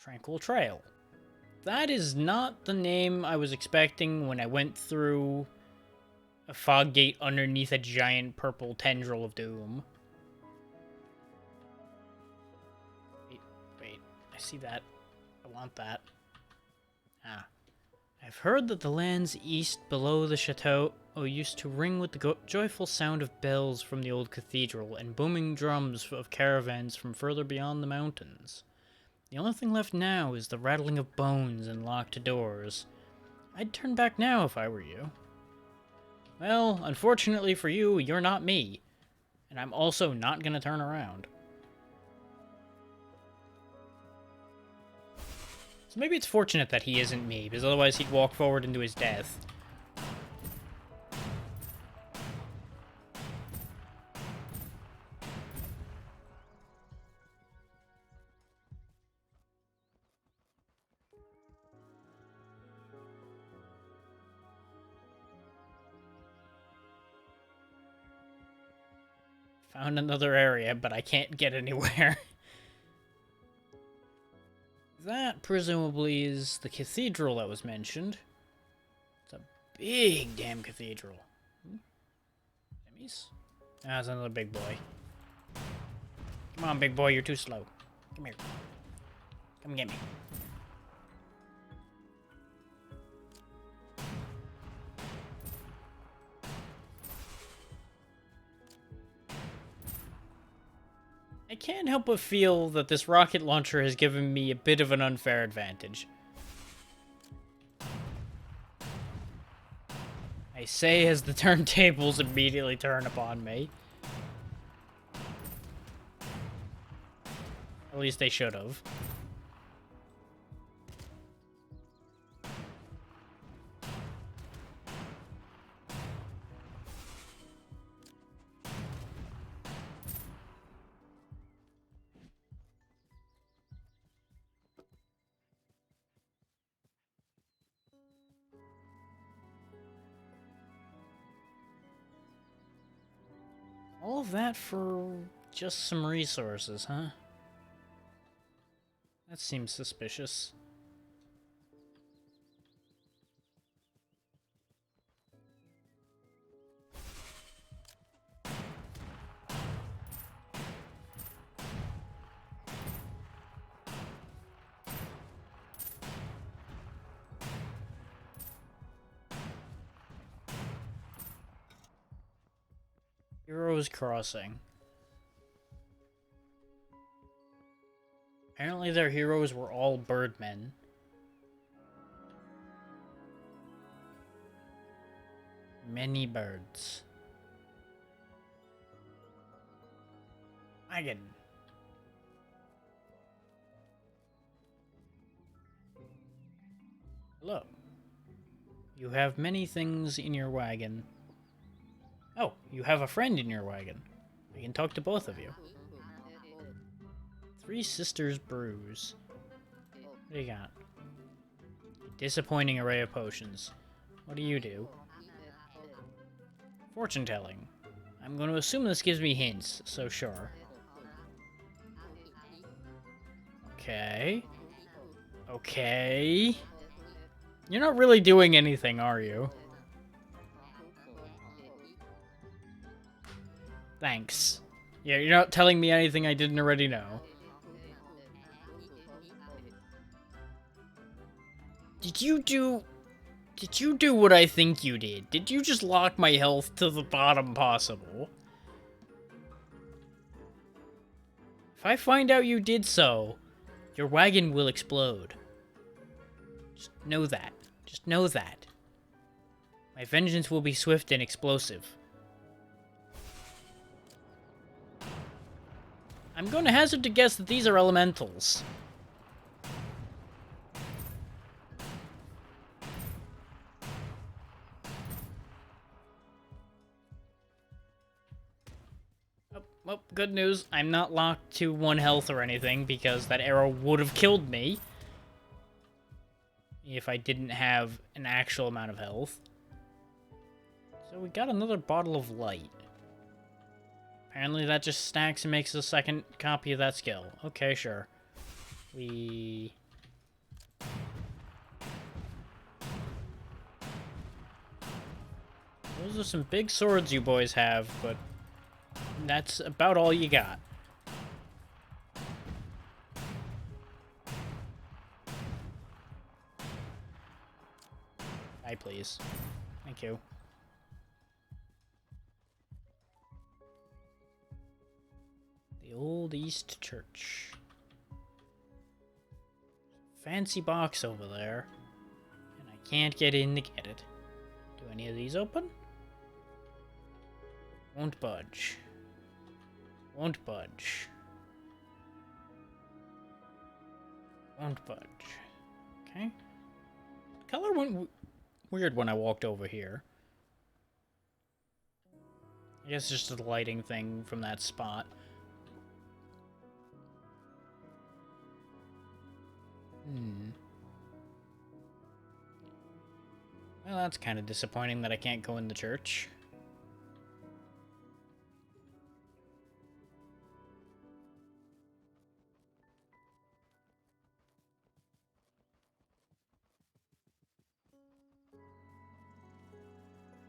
Tranquil Trail. That is not the name I was expecting when I went through a fog gate underneath a giant purple tendril of doom. Wait, I see that. I want that. Ah. I've heard that the lands east below the chateau used to ring with the joyful sound of bells from the old cathedral and booming drums of caravans from further beyond the mountains. The only thing left now is the rattling of bones and locked doors. I'd turn back now if I were you. Well, unfortunately for you, you're not me. And I'm also not gonna turn around. So maybe it's fortunate that he isn't me, because otherwise he'd walk forward into his death. Found another area, but I can't get anywhere. That, presumably, is the cathedral that was mentioned. It's a big damn cathedral. Enemies? Ah, that's another big boy. Come on, big boy, you're too slow. Come here. Come get me. can't help but feel that this rocket launcher has given me a bit of an unfair advantage. I say as the turntables immediately turn upon me. At least they should have. All of that for just some resources, huh? That seems suspicious. Heroes Crossing. Apparently their heroes were all birdmen. Many birds. Wagon. Hello. You have many things in your wagon. Oh, you have a friend in your wagon. I can talk to both of you. Three Sisters Brews. What do you got? Disappointing array of potions. What do you do? Fortune telling. I'm going to assume this gives me hints, so sure. Okay. Okay. You're not really doing anything, are you? Thanks. Yeah, you're not telling me anything I didn't already know. Did you do what I think you did? Did you just lock my health to the bottom possible? If I find out you did so, your wagon will explode. Just know that. Just know that. My vengeance will be swift and explosive. I'm going to hazard to guess that these are elementals. Well, good news. I'm not locked to 1 health or anything, because that arrow would have killed me if I didn't have an actual amount of health. So we got another bottle of light. Apparently that just stacks and makes a second copy of that skill. Okay, sure. Those are some big swords you boys have, but that's about all you got. Die, please. Thank you. The Old East Church. Fancy box over there. And I can't get in to get it. Do any of these open? Won't budge. Won't budge. Won't budge. Okay. The color went weird when I walked over here. I guess it's just a lighting thing from that spot. Well, that's kind of disappointing that I can't go in the church.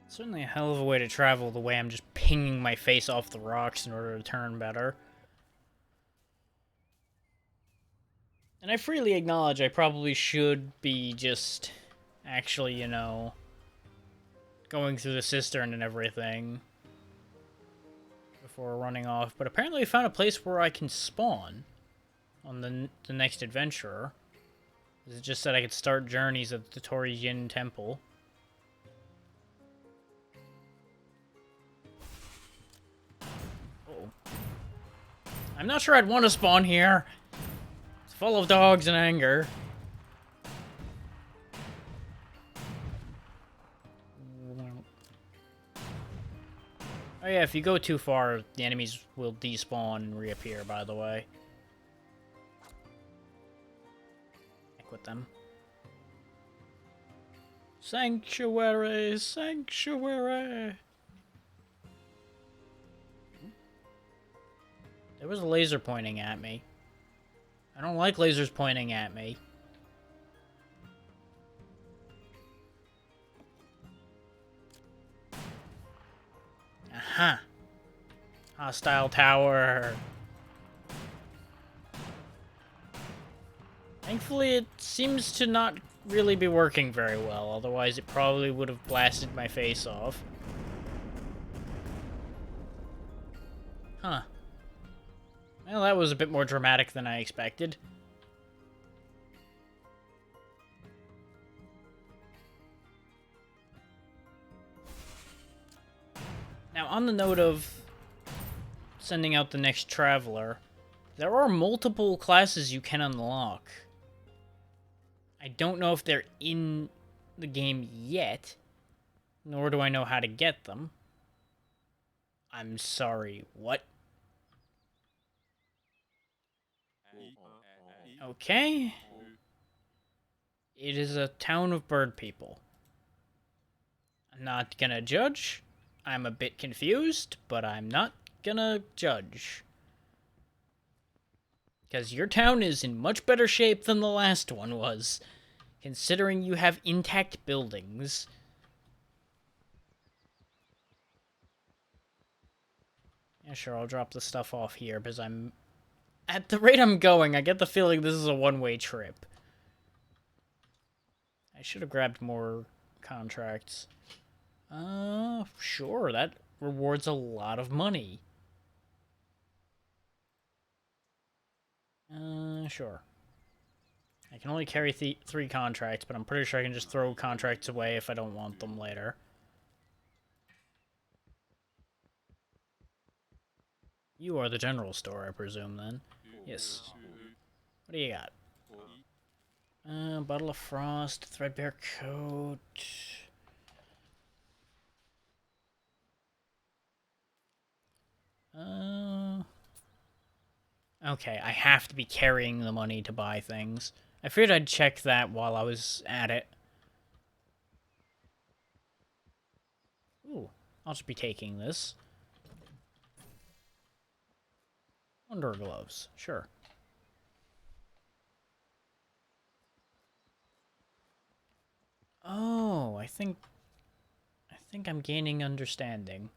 Certainly a hell of a way to travel, the way I'm just pinging my face off the rocks in order to turn better. And I freely acknowledge I probably should be just actually, you know, going through the cistern and everything before running off, but apparently I found a place where I can spawn on the next adventurer. It just said I could start journeys at the Torii-Jin Temple. Uh-oh. I'm not sure I'd want to spawn here. It's full of dogs and anger. Oh yeah, if you go too far, the enemies will despawn and reappear, by the way. Heck with them. Sanctuary! Sanctuary! There was a laser pointing at me. I don't like lasers pointing at me. Aha! Hostile tower. Thankfully, it seems to not really be working very well, otherwise it probably would have blasted my face off. Huh. Well, that was a bit more dramatic than I expected. Now, on the note of sending out the next traveler, there are multiple classes you can unlock. I don't know if they're in the game yet, nor do I know how to get them. I'm sorry, what? Okay. It is a town of bird people. I'm not gonna judge. I'm a bit confused, but I'm not gonna judge. Because your town is in much better shape than the last one was, considering you have intact buildings. Yeah, sure, I'll drop the stuff off here, because I'm... At the rate I'm going, I get the feeling this is a one-way trip. I should have grabbed more contracts. Sure, that rewards a lot of money. Sure. I can only carry 3 contracts, but I'm pretty sure I can just throw contracts away if I don't want them later. You are the general store, I presume, then? Yes. What do you got? Bottle of frost, threadbare coat... Okay, I have to be carrying the money to buy things. I figured I'd check that while I was at it. Ooh, I'll just be taking this. Wonder gloves, sure. Oh, I think I'm gaining understanding.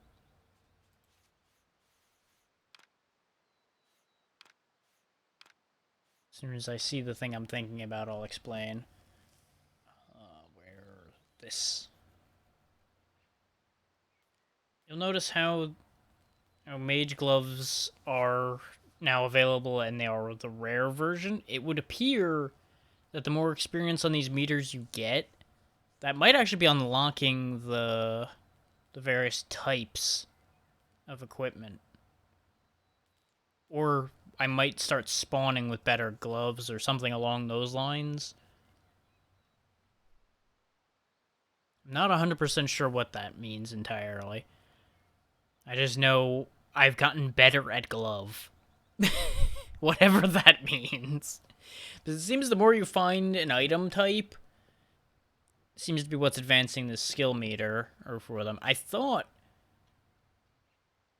As soon as I see the thing I'm thinking about, I'll explain. Where... this. You'll notice how Mage Gloves are now available and they are the rare version. It would appear that the more experience on these meters you get, that might actually be unlocking the various types of equipment. Or I might start spawning with better gloves or something along those lines. I'm not 100% sure what that means entirely. I just know I've gotten better at glove. Whatever that means. But it seems the more you find an item type, seems to be what's advancing the skill meter or for them. I thought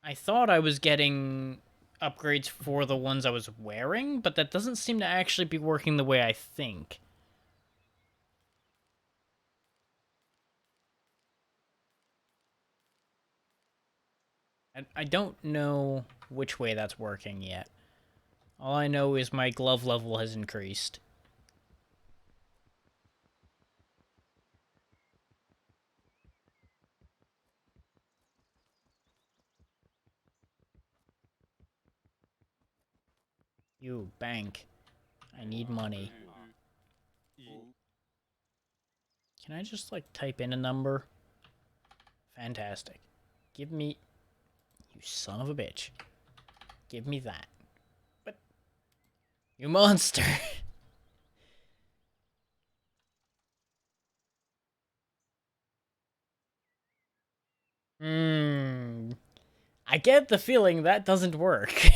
I was getting upgrades for the ones I was wearing, but that doesn't seem to actually be working the way I think. I don't know which way that's working yet. All I know is my glove level has increased. You, bank. I need money. Can I just, like, type in a number? Fantastic. Give me... You son of a bitch. Give me that. What? You monster! I get the feeling that doesn't work.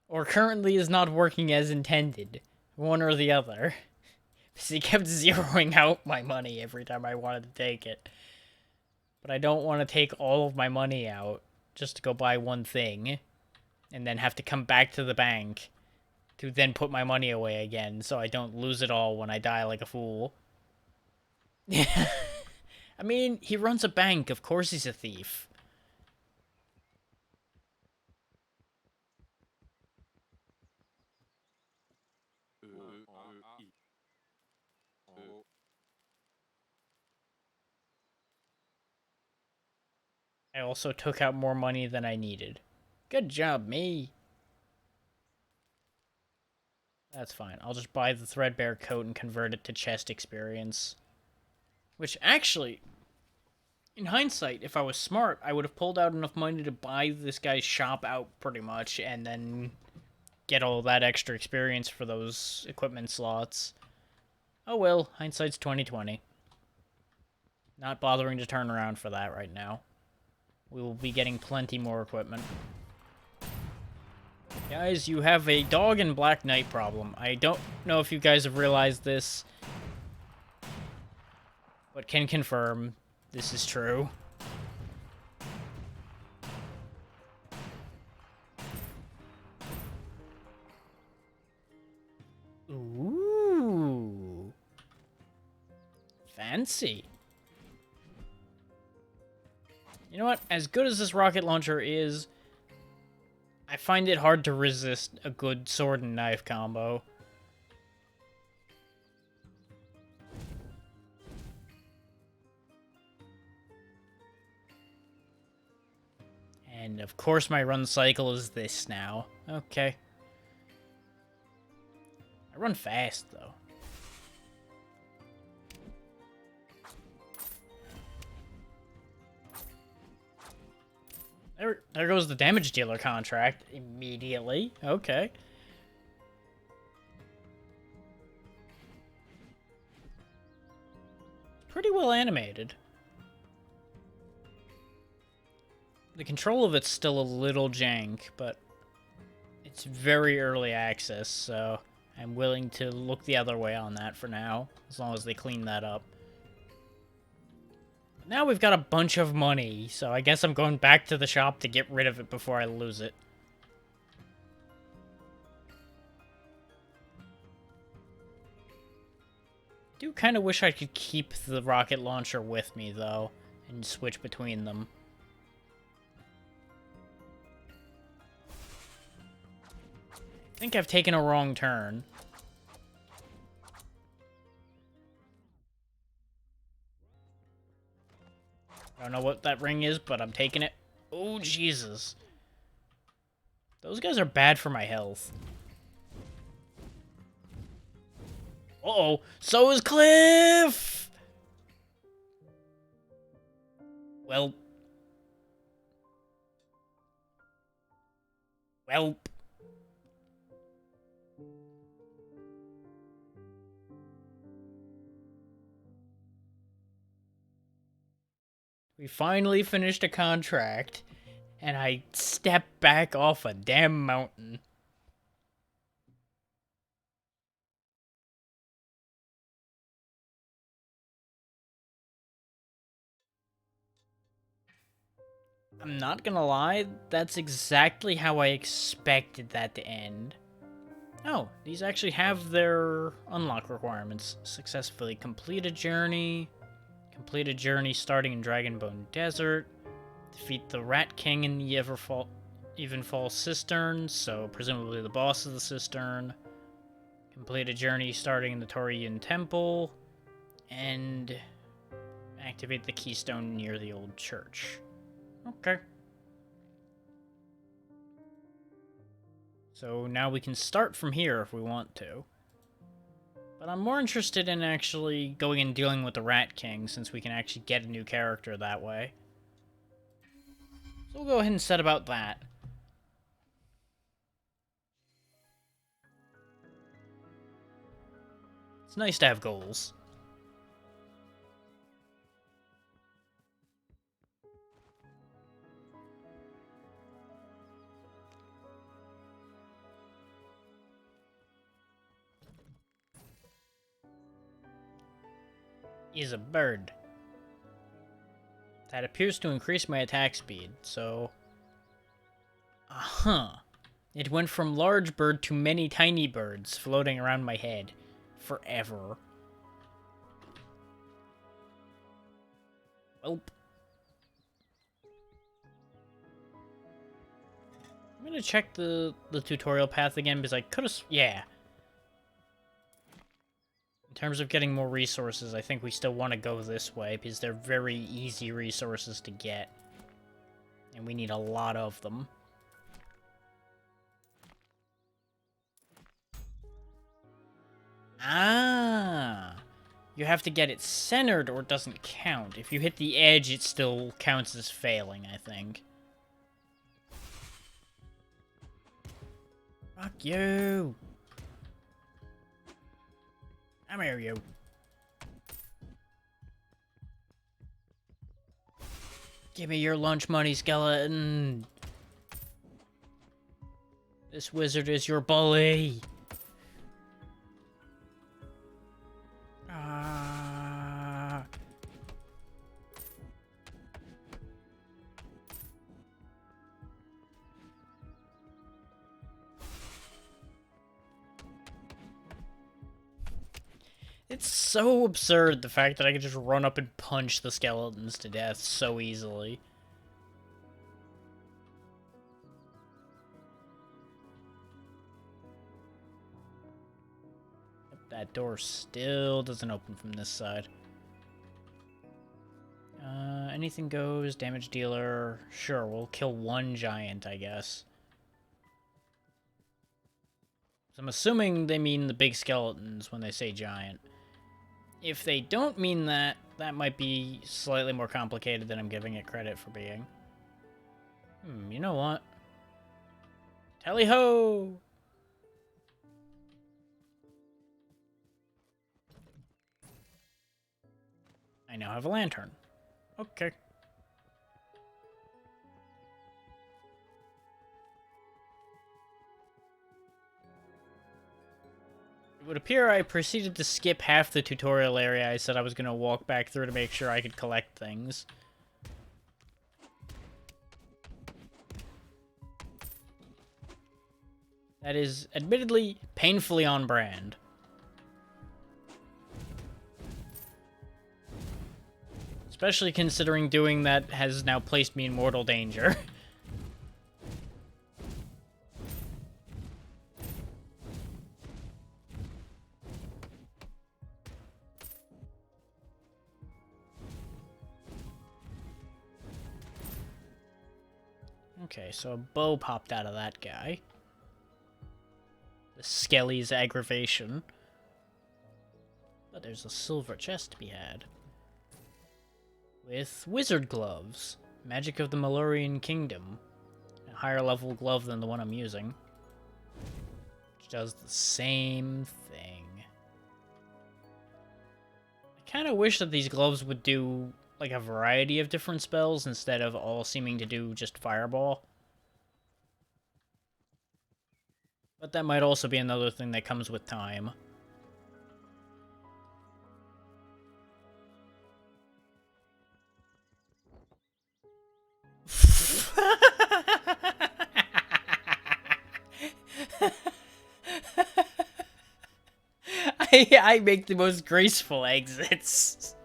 Or currently is not working as intended. One or the other. Because he kept zeroing out my money every time I wanted to take it. But I don't want to take all of my money out just to go buy one thing. And then have to come back to the bank to then put my money away again so I don't lose it all when I die like a fool. Yeah. I mean, he runs a bank. Of course he's a thief. I also took out more money than I needed. Good job, me. That's fine. I'll just buy the threadbare coat and convert it to chest experience. Which, actually, in hindsight, if I was smart, I would have pulled out enough money to buy this guy's shop out, pretty much, and then get all that extra experience for those equipment slots. Oh well, hindsight's 20/20. Not bothering to turn around for that right now. We will be getting plenty more equipment. Guys, you have a dog and Black Knight problem. I don't know if you guys have realized this, but can confirm this is true. Ooh. Fancy. You know what? As good as this rocket launcher is, I find it hard to resist a good sword and knife combo. And of course my run cycle is this now. Okay. I run fast, though. There goes the damage dealer contract immediately. Okay. Pretty well animated. The control of it's still a little jank, but it's very early access, so I'm willing to look the other way on that for now, as long as they clean that up. Now we've got a bunch of money, so I guess I'm going back to the shop to get rid of it before I lose it. I do kind of wish I could keep the rocket launcher with me, though, and switch between them. I think I've taken a wrong turn. I don't know what that ring is, but I'm taking it. Oh, Jesus. Those guys are bad for my health. Uh-oh. So is Cliff! Well. Welp. We finally finished a contract, and I stepped back off a damn mountain. I'm not gonna lie, that's exactly how I expected that to end. Oh, these actually have their unlock requirements. Successfully complete a journey. Complete a journey starting in Dragonbone Desert. Defeat the Rat King in the Evanfall Cistern, so presumably the boss of the cistern. Complete a journey starting in the Taurian Temple. And activate the keystone near the old church. Okay. So now we can start from here if we want to. But I'm more interested in actually going and dealing with the Rat King, since we can actually get a new character that way. So we'll go ahead and set about that. It's nice to have goals. Is a bird. That appears to increase my attack speed, so... It went from large bird to many tiny birds floating around my head. Forever. Welp. I'm gonna check the tutorial path again, because I could've... Yeah. In terms of getting more resources, I think we still want to go this way, because they're very easy resources to get. And we need a lot of them. Ah! You have to get it centered or it doesn't count. If you hit the edge, it still counts as failing, I think. Fuck you! Come here, you. Give me your lunch money, skeleton! This wizard is your bully! Ah. It's so absurd, the fact that I can just run up and punch the skeletons to death so easily. That door still doesn't open from this side. Anything goes, damage dealer. Sure, we'll kill one giant, I guess. So I'm assuming they mean the big skeletons when they say giant. If they don't mean that, that might be slightly more complicated than I'm giving it credit for being. You know what? Tally-ho! I now have a lantern. Okay. It would appear I proceeded to skip half the tutorial area I said I was going to walk back through to make sure I could collect things. That is, admittedly, painfully on brand. Especially considering doing that has now placed me in mortal danger. Okay, so a bow popped out of that guy. The Skelly's aggravation. But there's a silver chest to be had. With Wizard Gloves. Magic of the Malurian Kingdom. A higher level glove than the one I'm using. Which does the same thing. I kind of wish that these gloves would do like a variety of different spells instead of all seeming to do just Fireball. But that might also be another thing that comes with time. I make the most graceful exits.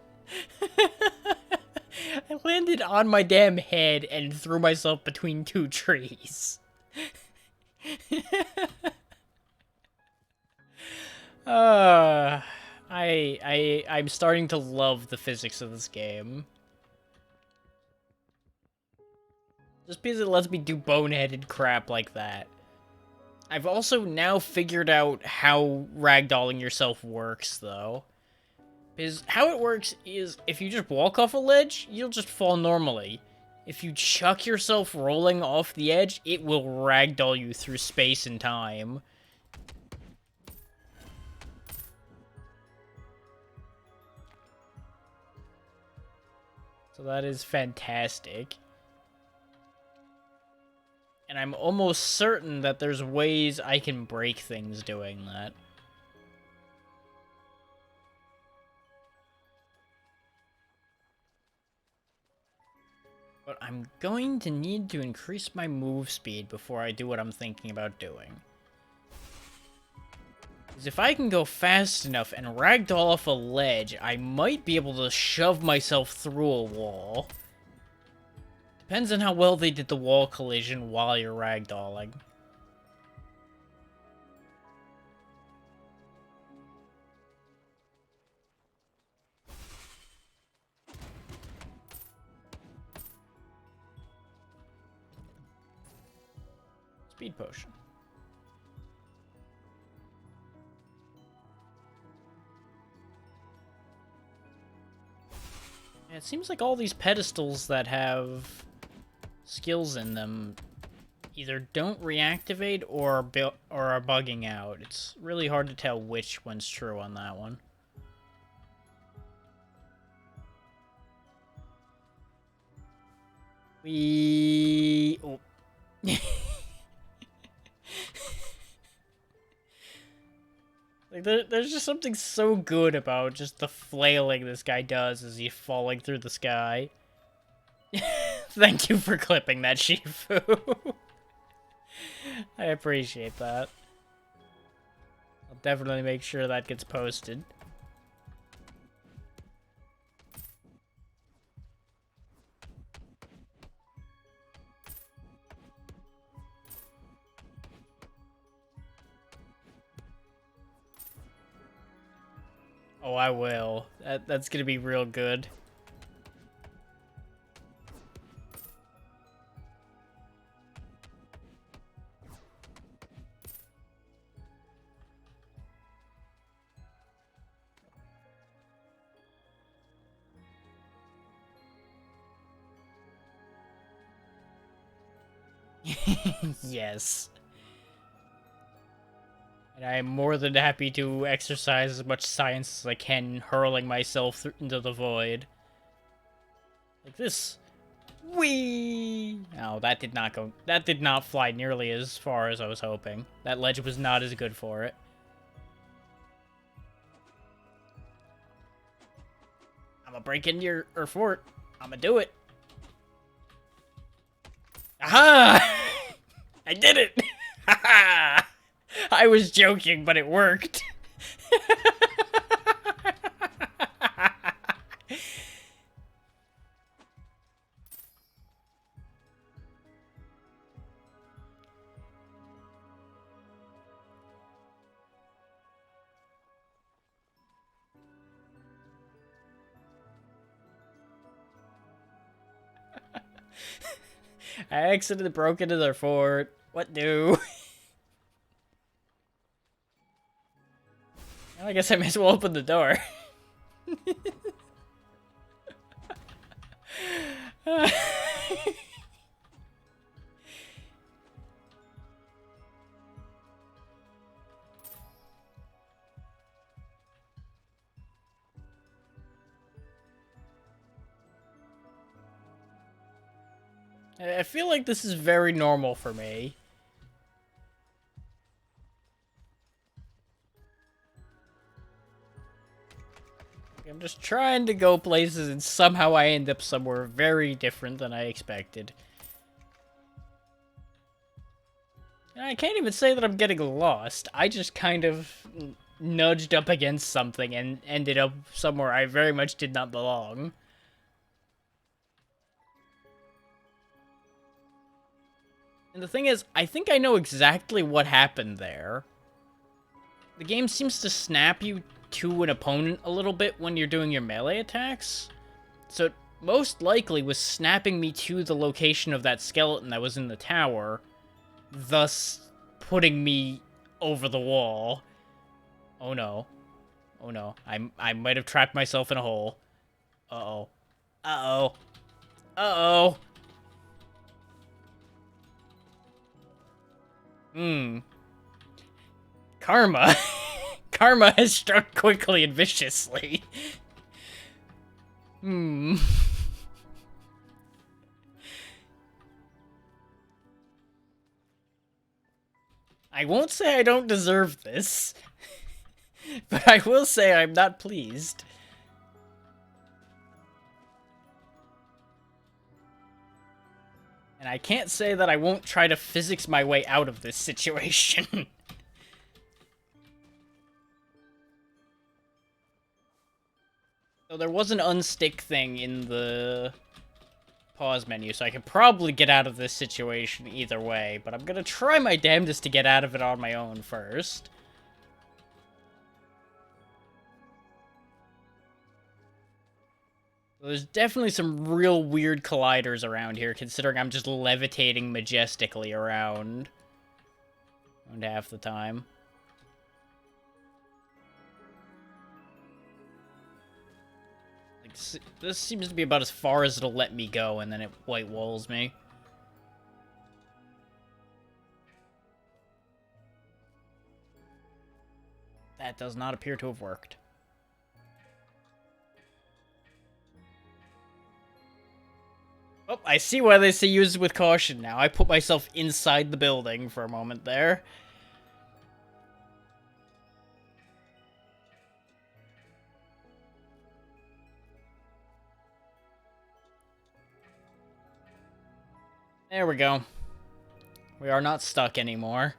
I landed on my damn head and threw myself between two trees. I'm starting to love the physics of this game. Just because it lets me do boneheaded crap like that. I've also now figured out how ragdolling yourself works, though. Because how it works is, if you just walk off a ledge, you'll just fall normally. If you chuck yourself rolling off the edge, it will ragdoll you through space and time. So that is fantastic. And I'm almost certain that there's ways I can break things doing that. But I'm going to need to increase my move speed before I do what I'm thinking about doing. Because if I can go fast enough and ragdoll off a ledge, I might be able to shove myself through a wall. Depends on how well they did the wall collision while you're ragdolling. Speed potion. Yeah, it seems like all these pedestals that have skills in them either don't reactivate or are bugging out. It's really hard to tell which one's true on that one. Oh. Like, there's just something so good about just the flailing this guy does as he's falling through the sky. Thank you for clipping that, Shifu. I appreciate that. I'll definitely make sure that gets posted. Oh, I will. That's gonna be real good. Yes. And I am more than happy to exercise as much science as I can, hurling myself into the void. Like this. Whee! Oh, that did not go... That did not fly nearly as far as I was hoping. That ledge was not as good for it. I'm gonna break into your fort. I'm gonna do it. Aha! I did it! Haha! I was joking, but it worked. I accidentally broke into their fort. What do? Well, I guess I may as well open the door. I feel like this is very normal for me. I'm just trying to go places and somehow I end up somewhere very different than I expected. And I can't even say that I'm getting lost. I just kind of nudged up against something and ended up somewhere I very much did not belong. And the thing is, I think I know exactly what happened there. The game seems to snap you to an opponent a little bit when you're doing your melee attacks. So it most likely was snapping me to the location of that skeleton that was in the tower, thus putting me over the wall. Oh no. Oh no. I might have trapped myself in a hole. Uh-oh. Uh-oh. Uh-oh. Karma. Karma has struck quickly and viciously. I won't say I don't deserve this, but I will say I'm not pleased. And I can't say that I won't try to physics my way out of this situation. So there was an unstick thing in the pause menu, so I could probably get out of this situation either way, but I'm gonna try my damnedest to get out of it on my own first. There's definitely some real weird colliders around here, considering I'm just levitating majestically around half the time. Like, this seems to be about as far as it'll let me go, and then it white walls me. That does not appear to have worked. Oh, I see why they say use with caution now. I put myself inside the building for a moment there. There we go. We are not stuck anymore.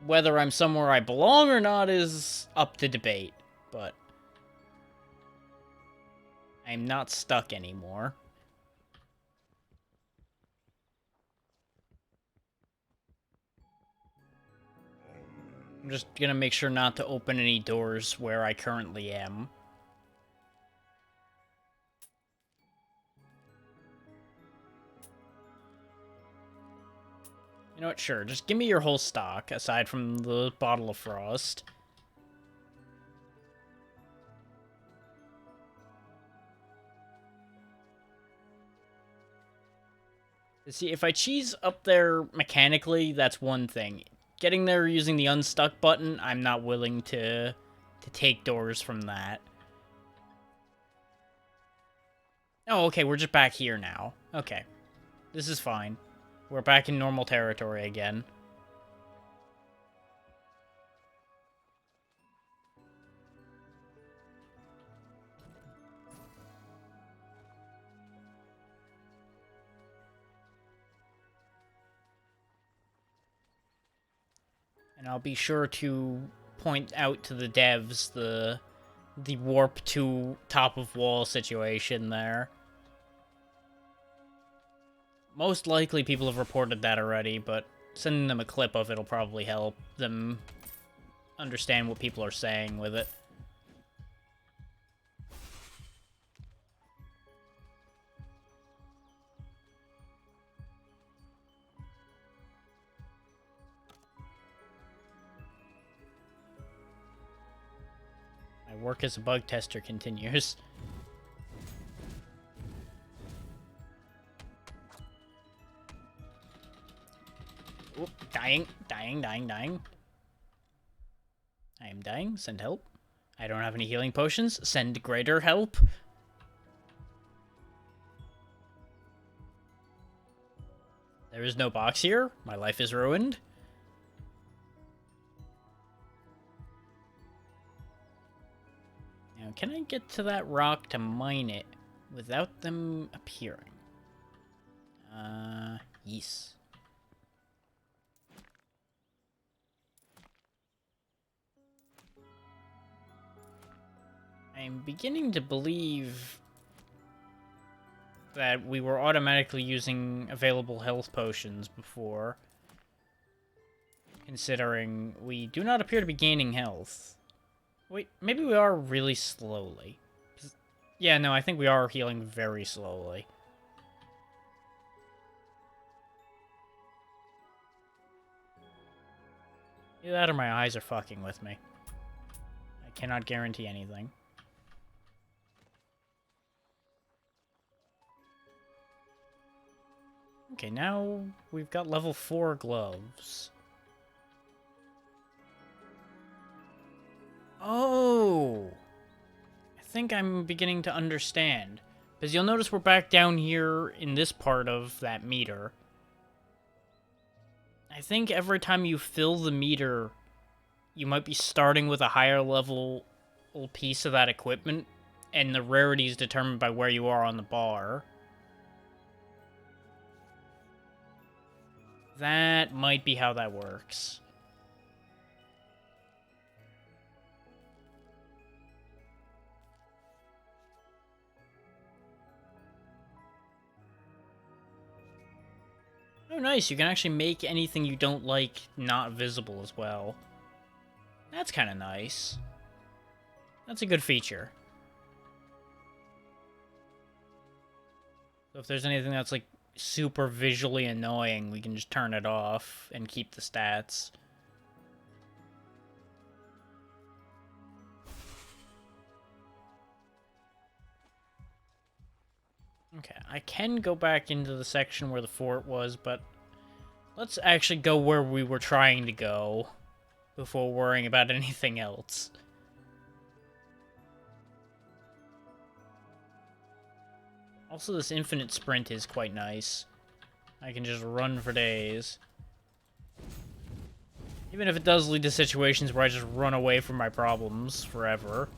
Whether I'm somewhere I belong or not is up to debate, but I'm not stuck anymore. I'm just gonna make sure not to open any doors where I currently am. You know what, sure, just give me your whole stock, aside from the bottle of frost. See, if I cheese up there mechanically, that's one thing. Getting there using the unstuck button, I'm not willing to take doors from that. Oh, okay, we're just back here now. Okay. This is fine. We're back in normal territory again. And I'll be sure to point out to the devs the warp to top of wall situation there. Most likely people have reported that already, but sending them a clip of it will probably help them understand what people are saying with it. My work as a bug tester continues. Oop, dying. I am dying. Send help. I don't have any healing potions. Send greater help. There is no box here. My life is ruined. Now, can I get to that rock to mine it without them appearing? Yes. I'm beginning to believe that we were automatically using available health potions before, considering we do not appear to be gaining health. Wait, maybe we are really slowly. Yeah, no, I think we are healing very slowly. Either that or my eyes are fucking with me. I cannot guarantee anything. Okay, now we've got level 4 gloves. Oh! I think I'm beginning to understand. Because you'll notice we're back down here in this part of that meter. I think every time you fill the meter, you might be starting with a higher level piece of that equipment, and the rarity is determined by where you are on the bar. That might be how that works. Oh, nice. You can actually make anything you don't like not visible as well. That's kind of nice. That's a good feature. So if there's anything that's, like, super visually annoying, we can just turn it off and keep the stats. Okay, I can go back into the section where the fort was, but let's actually go where we were trying to go before worrying about anything else. Also, this infinite sprint is quite nice. I can just run for days. Even if it does lead to situations where I just run away from my problems forever.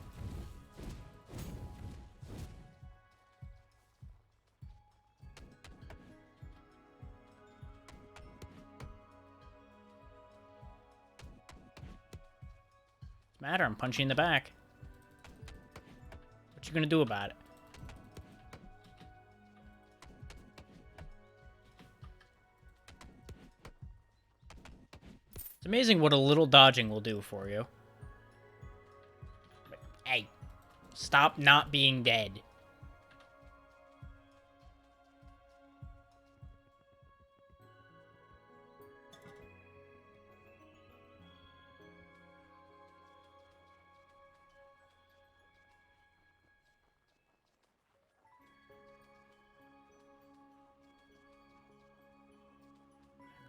What's the matter? I'm punching in the back. What you gonna do about it? It's amazing what a little dodging will do for you. But, hey, stop not being dead.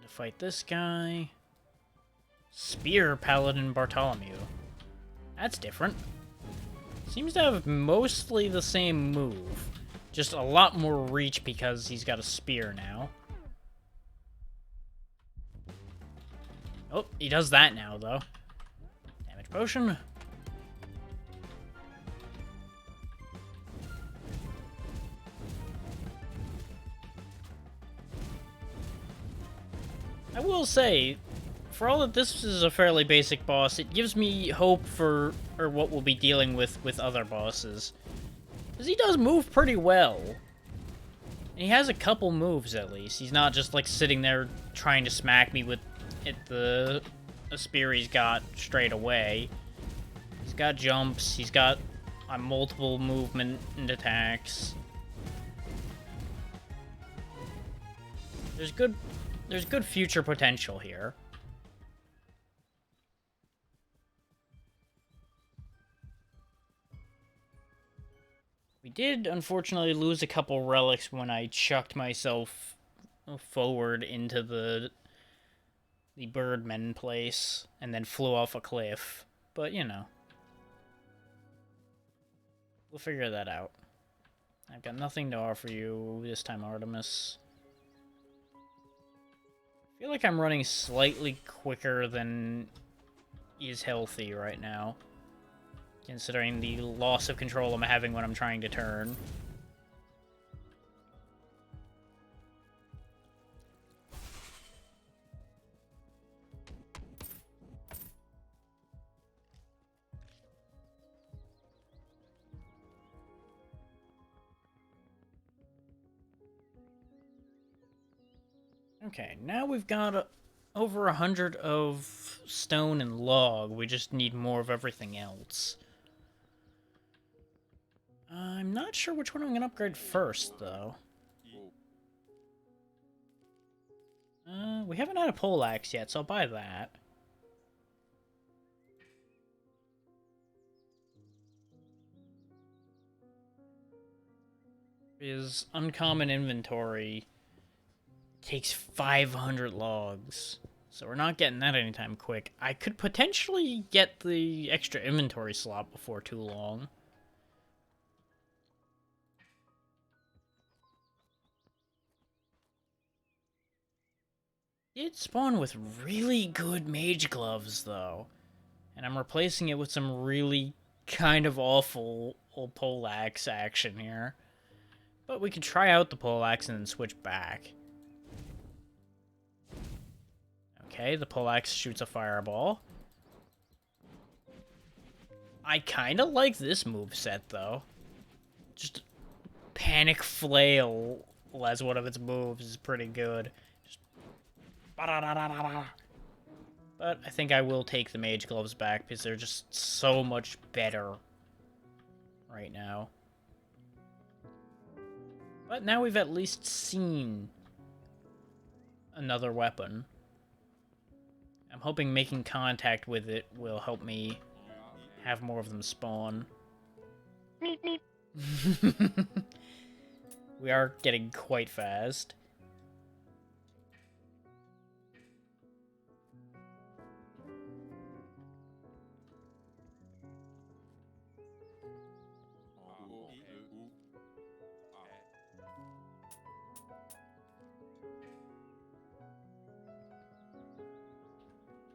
To fight this guy. Spear Paladin Bartholomew. That's different. Seems to have mostly the same move. Just a lot more reach because he's got a spear now. Oh, he does that now, though. Damage potion. I will say, for all that this is a fairly basic boss, it gives me hope for what we'll be dealing with other bosses. Because he does move pretty well. And he has a couple moves, at least. He's not just, like, sitting there trying to smack me with the spear he's got straight away. He's got jumps, he's got multiple movement and attacks. There's good future potential here. We did, unfortunately, lose a couple relics when I chucked myself forward into the birdman place and then flew off a cliff. But, you know. We'll figure that out. I've got nothing to offer you this time, Artemis. I feel like I'm running slightly quicker than is healthy right now, considering the loss of control I'm having when I'm trying to turn. Okay, now we've got over 100 of stone and log. We just need more of everything else. I'm not sure which one I'm going to upgrade first, though. We haven't had a poleaxe yet, so I'll buy that. His uncommon inventory takes 500 logs. So we're not getting that anytime quick. I could potentially get the extra inventory slot before too long. It spawned with really good Mage Gloves, though. And I'm replacing it with some really kind of awful old poleaxe action here. But we can try out the poleaxe and then switch back. Okay, the poleaxe shoots a fireball. I kind of like this moveset, though. Just Panic Flail as one of its moves is pretty good. Just... But I think I will take the Mage Gloves back because they're just so much better right now. But now we've at least seen another weapon. I'm hoping making contact with it will help me have more of them spawn. Meep, meep. We are getting quite fast.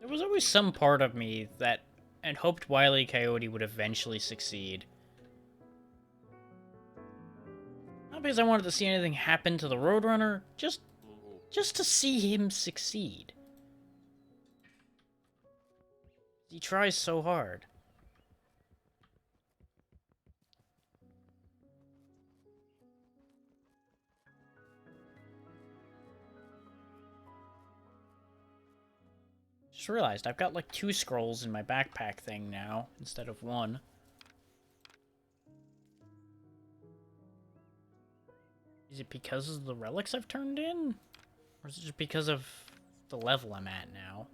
There was always some part of me that had hoped Wile E. Coyote would eventually succeed. Not because I wanted to see anything happen to the Roadrunner, just to see him succeed. He tries so hard. Just realized I've got like 2 scrolls in my backpack thing now, instead of 1. Is it because of the relics I've turned in? Or is it just because of the level I'm at now?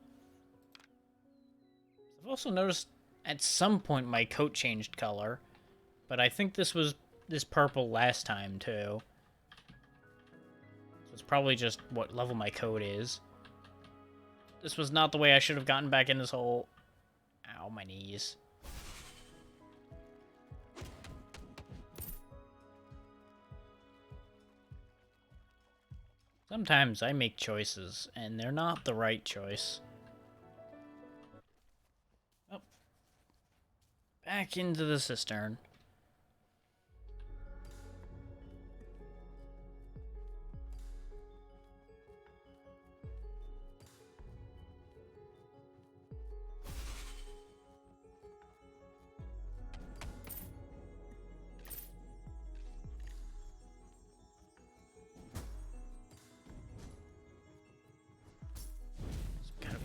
I've also noticed at some point my coat changed color, but I think this was this purple last time too. So it's probably just what level my coat is. This was not the way I should have gotten back in this hole. Ow, my knees. Sometimes I make choices, and they're not the right choice. Oh. Back into the cistern.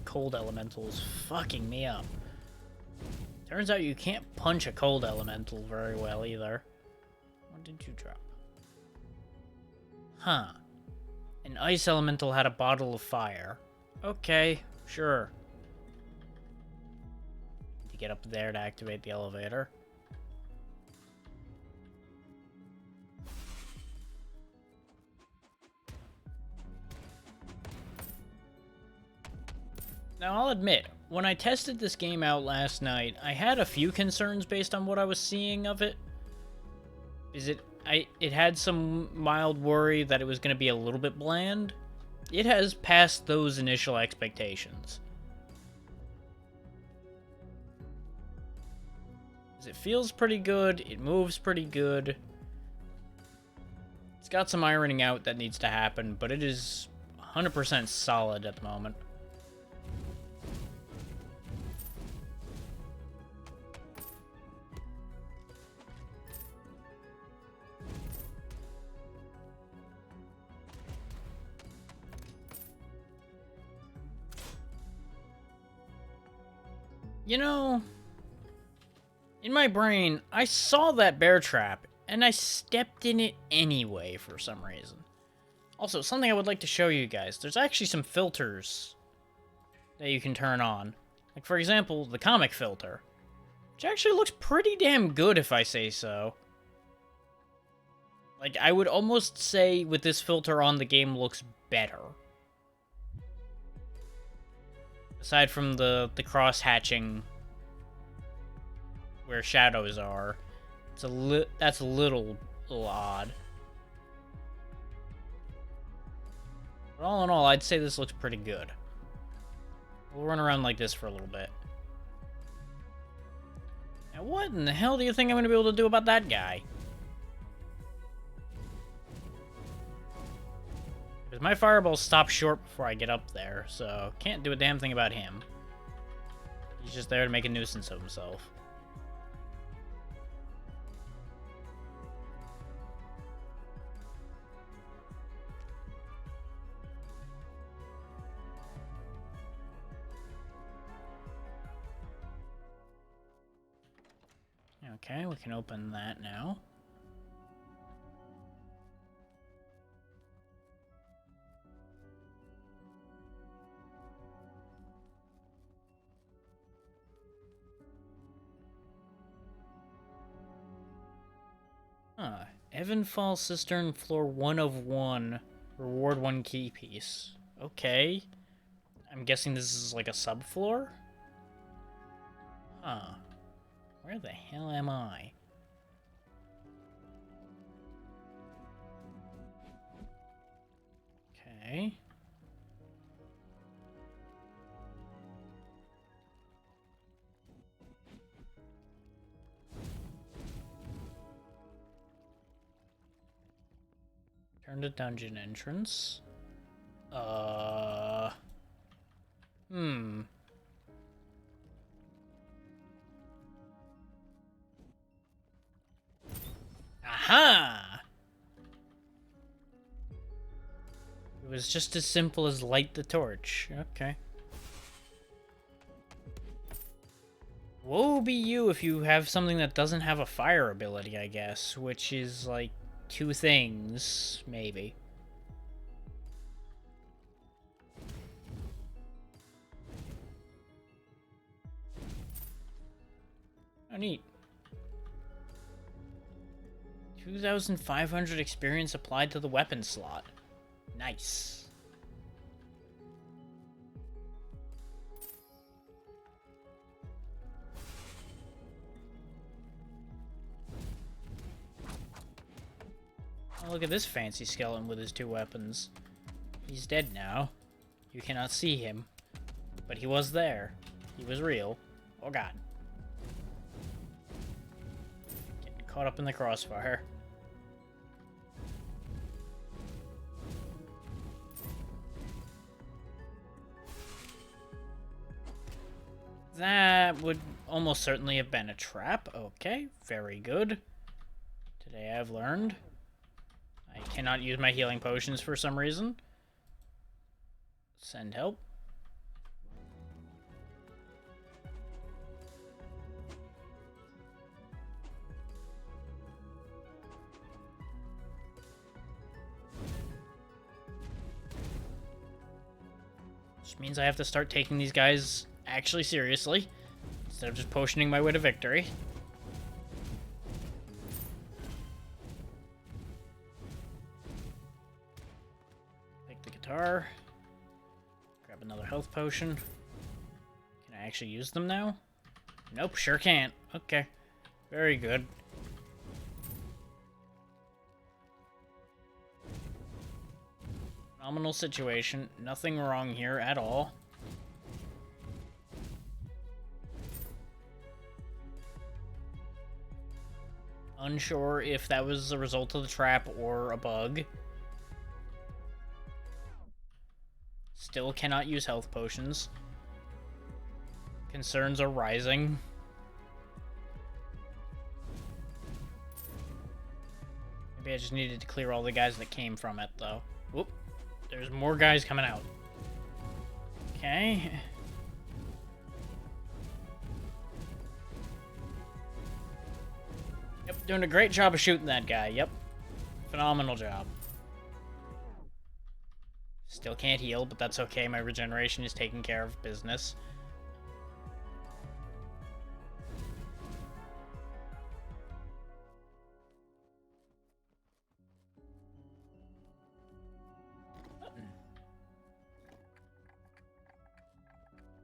Cold elemental is fucking me up. Turns out you can't punch a cold elemental very well either. What did you drop? Huh. An ice elemental had a bottle of fire. Okay, sure. Need to get up there to activate the elevator. Now, I'll admit, when I tested this game out last night, I had a few concerns based on what I was seeing of it. It had some mild worry that it was going to be a little bit bland. It has passed those initial expectations. It feels pretty good, it moves pretty good. It's got some ironing out that needs to happen, but it is 100% solid at the moment. You know, in my brain, I saw that bear trap, and I stepped in it anyway for some reason. Also, something I would like to show you guys. There's actually some filters that you can turn on. Like, for example, the comic filter. Which actually looks pretty damn good, if I say so. Like, I would almost say with this filter on, the game looks better. Aside from the cross-hatching where shadows are, that's a little odd. But all in all, I'd say this looks pretty good. We'll run around like this for a little bit. Now, what in the hell do you think I'm going to be able to do about that guy? Because my fireballs stop short before I get up there, so can't do a damn thing about him. He's just there to make a nuisance of himself. Okay, we can open that now. Evanfall Cistern, floor 1 of 1. Reward 1 key piece. Okay. I'm guessing this is like a subfloor? Huh. Where the hell am I? Okay. Turn to dungeon entrance. Aha! It was just as simple as light the torch. Okay. Woe be you if you have something that doesn't have a fire ability, I guess, which is like 2 things, maybe. Oh, neat. 2,500 experience applied to the weapon slot. Nice. Oh, look at this fancy skeleton with his 2 weapons. He's dead now. You cannot see him. But he was there. He was real. Oh god. Getting caught up in the crossfire. That would almost certainly have been a trap. Okay, very good. Today I've learned. I cannot use my healing potions for some reason. Send help. Which means I have to start taking these guys actually seriously, instead of just potioning my way to victory. Take the guitar. Grab another health potion. Can I actually use them now? Nope, sure can't. Okay. Very good. Phenomenal situation. Nothing wrong here at all. Unsure if that was a result of the trap or a bug. Still cannot use health potions. Concerns are rising. Maybe I just needed to clear all the guys that came from it, though. Whoop. There's more guys coming out. Okay. Yep, doing a great job of shooting that guy. Yep. Phenomenal job. Still can't heal, but that's okay. My regeneration is taking care of business.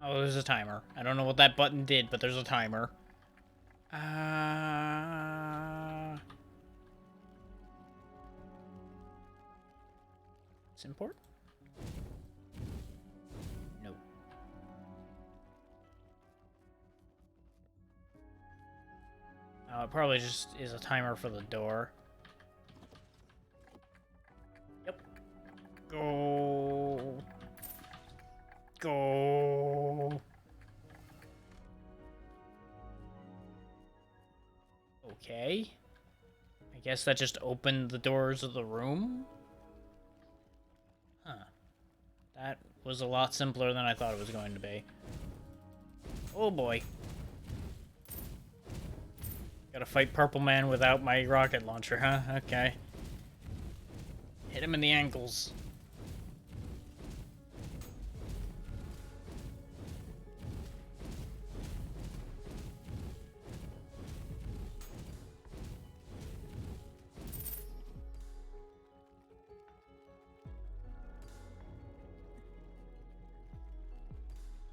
Oh, there's a timer. I don't know what that button did, but there's a timer. Import? No. Oh, it probably just is a timer for the door. Yep. Go. Go. Okay. I guess that just opened the doors of the room? Huh. That was a lot simpler than I thought it was going to be. Oh boy. Gotta fight Purple Man without my rocket launcher, huh? Okay. Hit him in the ankles.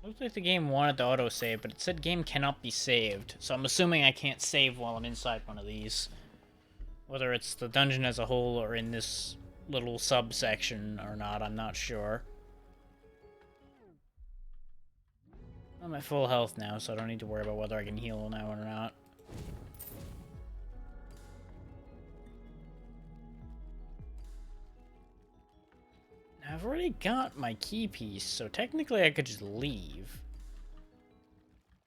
Looks like the game wanted to autosave, but it said game cannot be saved. So I'm assuming I can't save while I'm inside one of these. Whether it's the dungeon as a whole or in this little subsection or not, I'm not sure. I'm at full health now, so I don't need to worry about whether I can heal now or not. I've already got my key piece, so technically I could just leave.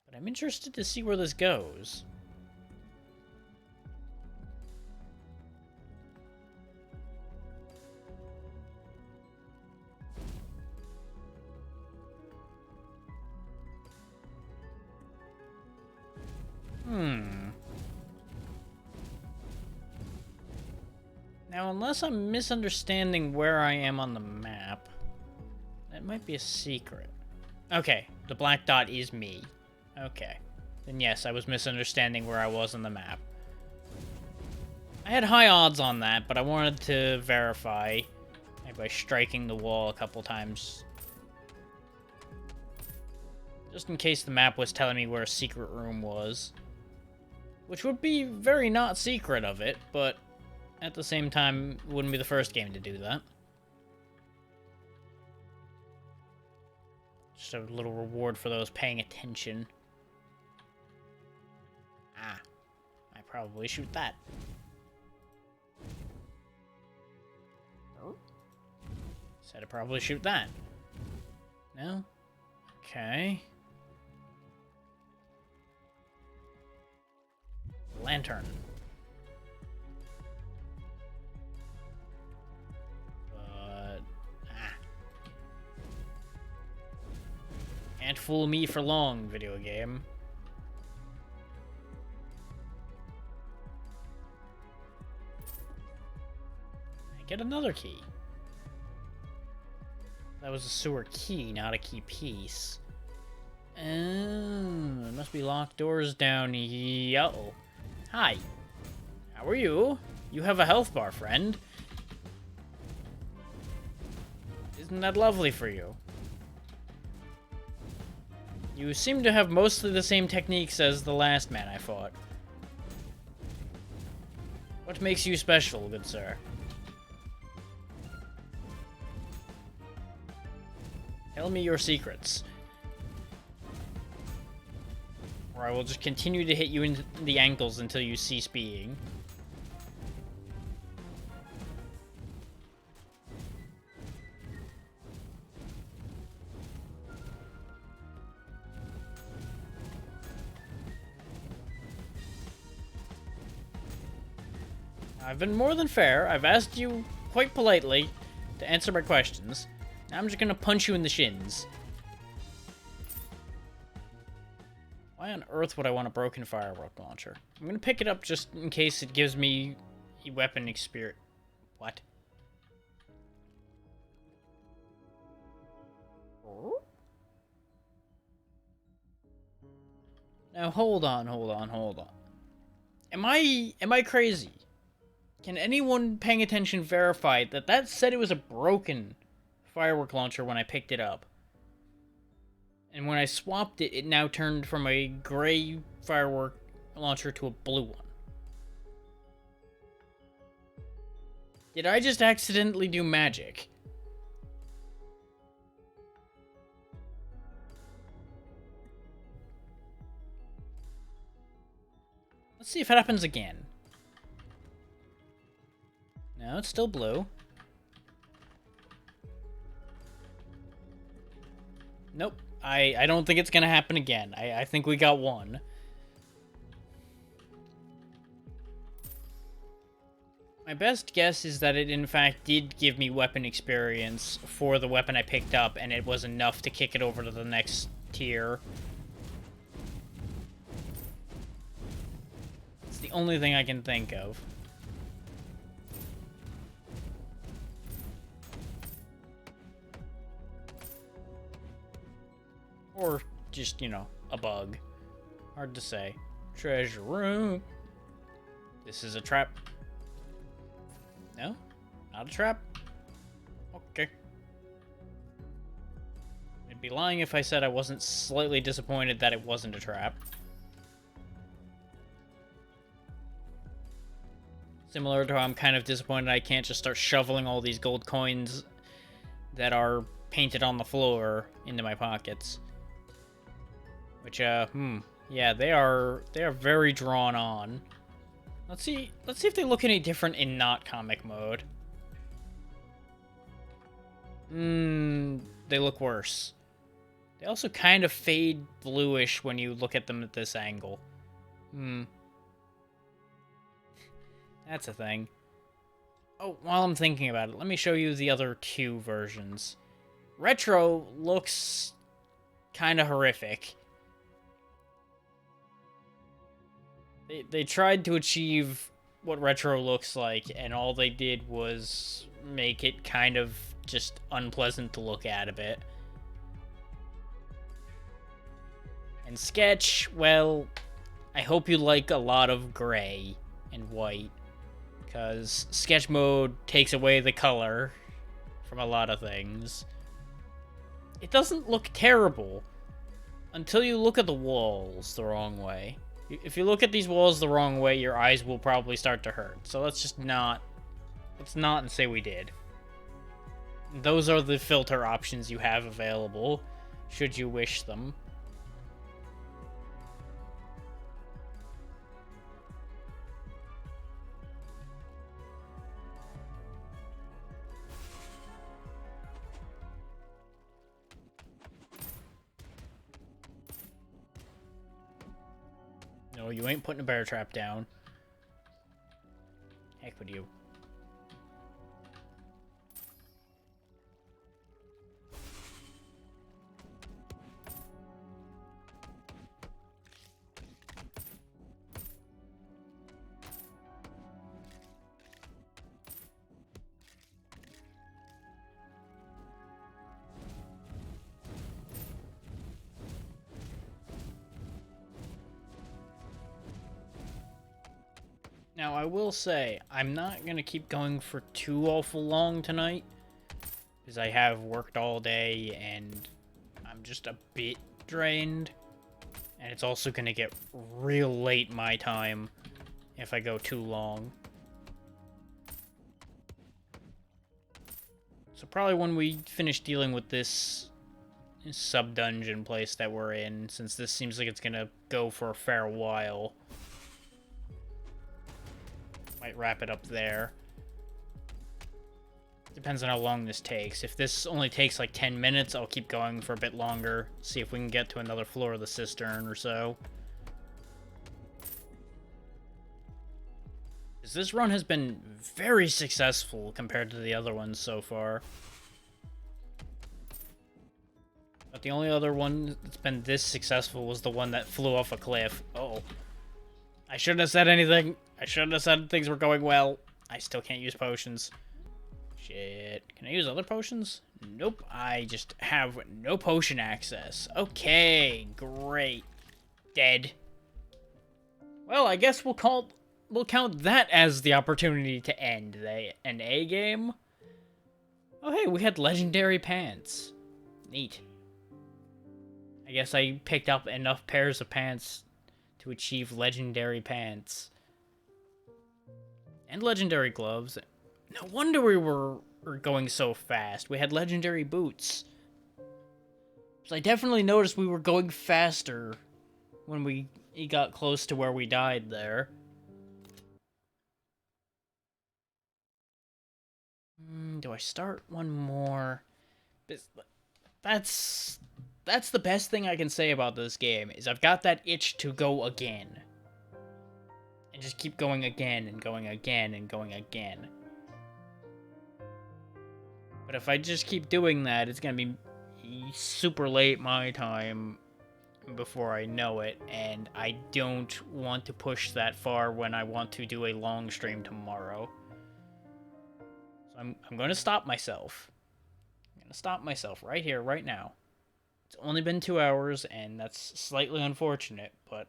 But I'm interested to see where this goes. Now, unless I'm misunderstanding where I am on the map, that might be a secret. Okay, the black dot is me. Okay. Then yes, I was misunderstanding where I was on the map. I had high odds on that, but I wanted to verify by striking the wall a couple times. Just in case the map was telling me where a secret room was. Which would be very not secret of it, but at the same time, it wouldn't be the first game to do that. Just a little reward for those paying attention. Ah, I probably shoot that. Oh. Said I probably shoot that. No? Okay. Lantern. Can't fool me for long, video game. I get another key. That was a sewer key, not a key piece. Oh, there must be locked doors down here. Uh-oh. Hi. How are you? You have a health bar, friend. Isn't that lovely for you? You seem to have mostly the same techniques as the last man I fought. What makes you special, good sir? Tell me your secrets. Or I will just continue to hit you in the ankles until you cease being. I've been more than fair. I've asked you quite politely to answer my questions. Now I'm just gonna punch you in the shins. Why on earth would I want a broken firework launcher? I'm gonna pick it up just in case it gives me weapon experience. What? Now hold on. Am I crazy? Can anyone paying attention verify that said it was a broken firework launcher when I picked it up? And when I swapped it, it now turned from a gray firework launcher to a blue one. Did I just accidentally do magic? Let's see if it happens again. No, it's still blue. Nope. I don't think it's gonna happen again. I think we got one. My best guess is that it in fact did give me weapon experience for the weapon I picked up, and it was enough to kick it over to the next tier. It's the only thing I can think of. Or just, you know, a bug. Hard to say. Treasure room. This is a trap. No? Not a trap? Okay. I'd be lying if I said I wasn't slightly disappointed that it wasn't a trap. Similar to how I'm kind of disappointed I can't just start shoveling all these gold coins that are painted on the floor into my pockets. Which, yeah, they are very drawn on. Let's see if they look any different in not comic mode. They look worse. They also kind of fade bluish when you look at them at this angle. That's a thing. Oh, while I'm thinking about it, let me show you the other two versions. Retro looks kind of horrific. They tried to achieve what retro looks like, and all they did was make it kind of just unpleasant to look at a bit. And Sketch, well, I hope you like a lot of gray and white, because Sketch mode takes away the color from a lot of things. It doesn't look terrible until you look at the walls the wrong way. If you look at these walls the wrong way, your eyes will probably start to hurt. So let's just not... Let's not and say we did. Those are the filter options you have available, should you wish them. No, you ain't putting a bear trap down. Heck with you. Now, I will say, I'm not going to keep going for too awful long tonight, because I have worked all day, and I'm just a bit drained, and it's also going to get real late my time if I go too long. So probably when we finish dealing with this sub-dungeon place that we're in, since this seems like it's going to go for a fair while... Might wrap it up there. Depends on how long this takes. If this only takes like 10 minutes, I'll keep going for a bit longer. See if we can get to another floor of the cistern or so. This run has been very successful compared to the other ones so far. But the only other one that's been this successful was the one that flew off a cliff. Uh-oh. I shouldn't have said anything. I shouldn't have said things were going well. I still can't use potions. Shit. Can I use other potions? Nope. I just have no potion access. Okay, great. Dead. Well, I guess we'll count that as the opportunity to end an A game. Oh, hey, we had legendary pants. Neat. I I guess I picked up enough pairs of pants to achieve legendary pants. And legendary gloves. No wonder we were going so fast. We had legendary boots. So I definitely noticed we were going faster when we got close to where we died there. Do I start one more? That's the best thing I can say about this game, is I've got that itch to go again. And just keep going again and going again and going again. But if I just keep doing that, it's gonna be super late my time before I know it, and I don't want to push that far when I want to do a long stream tomorrow. So I'm gonna stop myself. I'm gonna stop myself right here, right now. It's only been 2 hours, and that's slightly unfortunate, but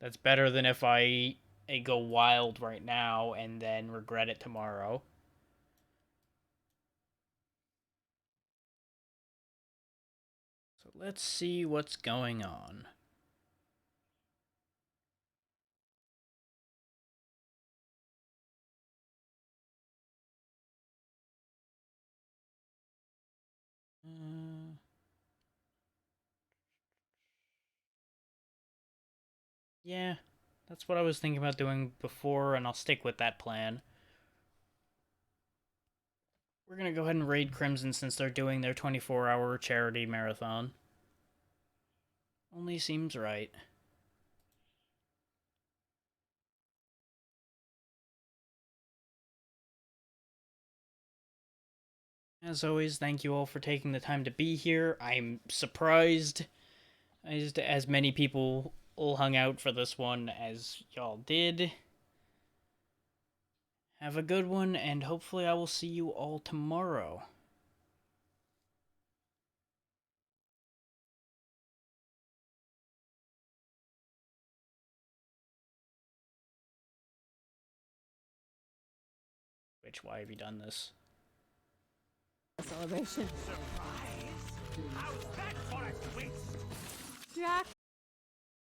that's better than if I go wild right now and then regret it tomorrow. So let's see what's going on. Yeah, that's what I was thinking about doing before, and I'll stick with that plan. We're gonna go ahead and raid Crimson since they're doing their 24-hour charity marathon. Only seems right. As always, thank you all for taking the time to be here. I'm surprised as many people all hung out for this one as y'all did. Have a good one, and hopefully I will see you all tomorrow. Which, why have you done this? Celebration. Surprise? How's that for a twist? Jack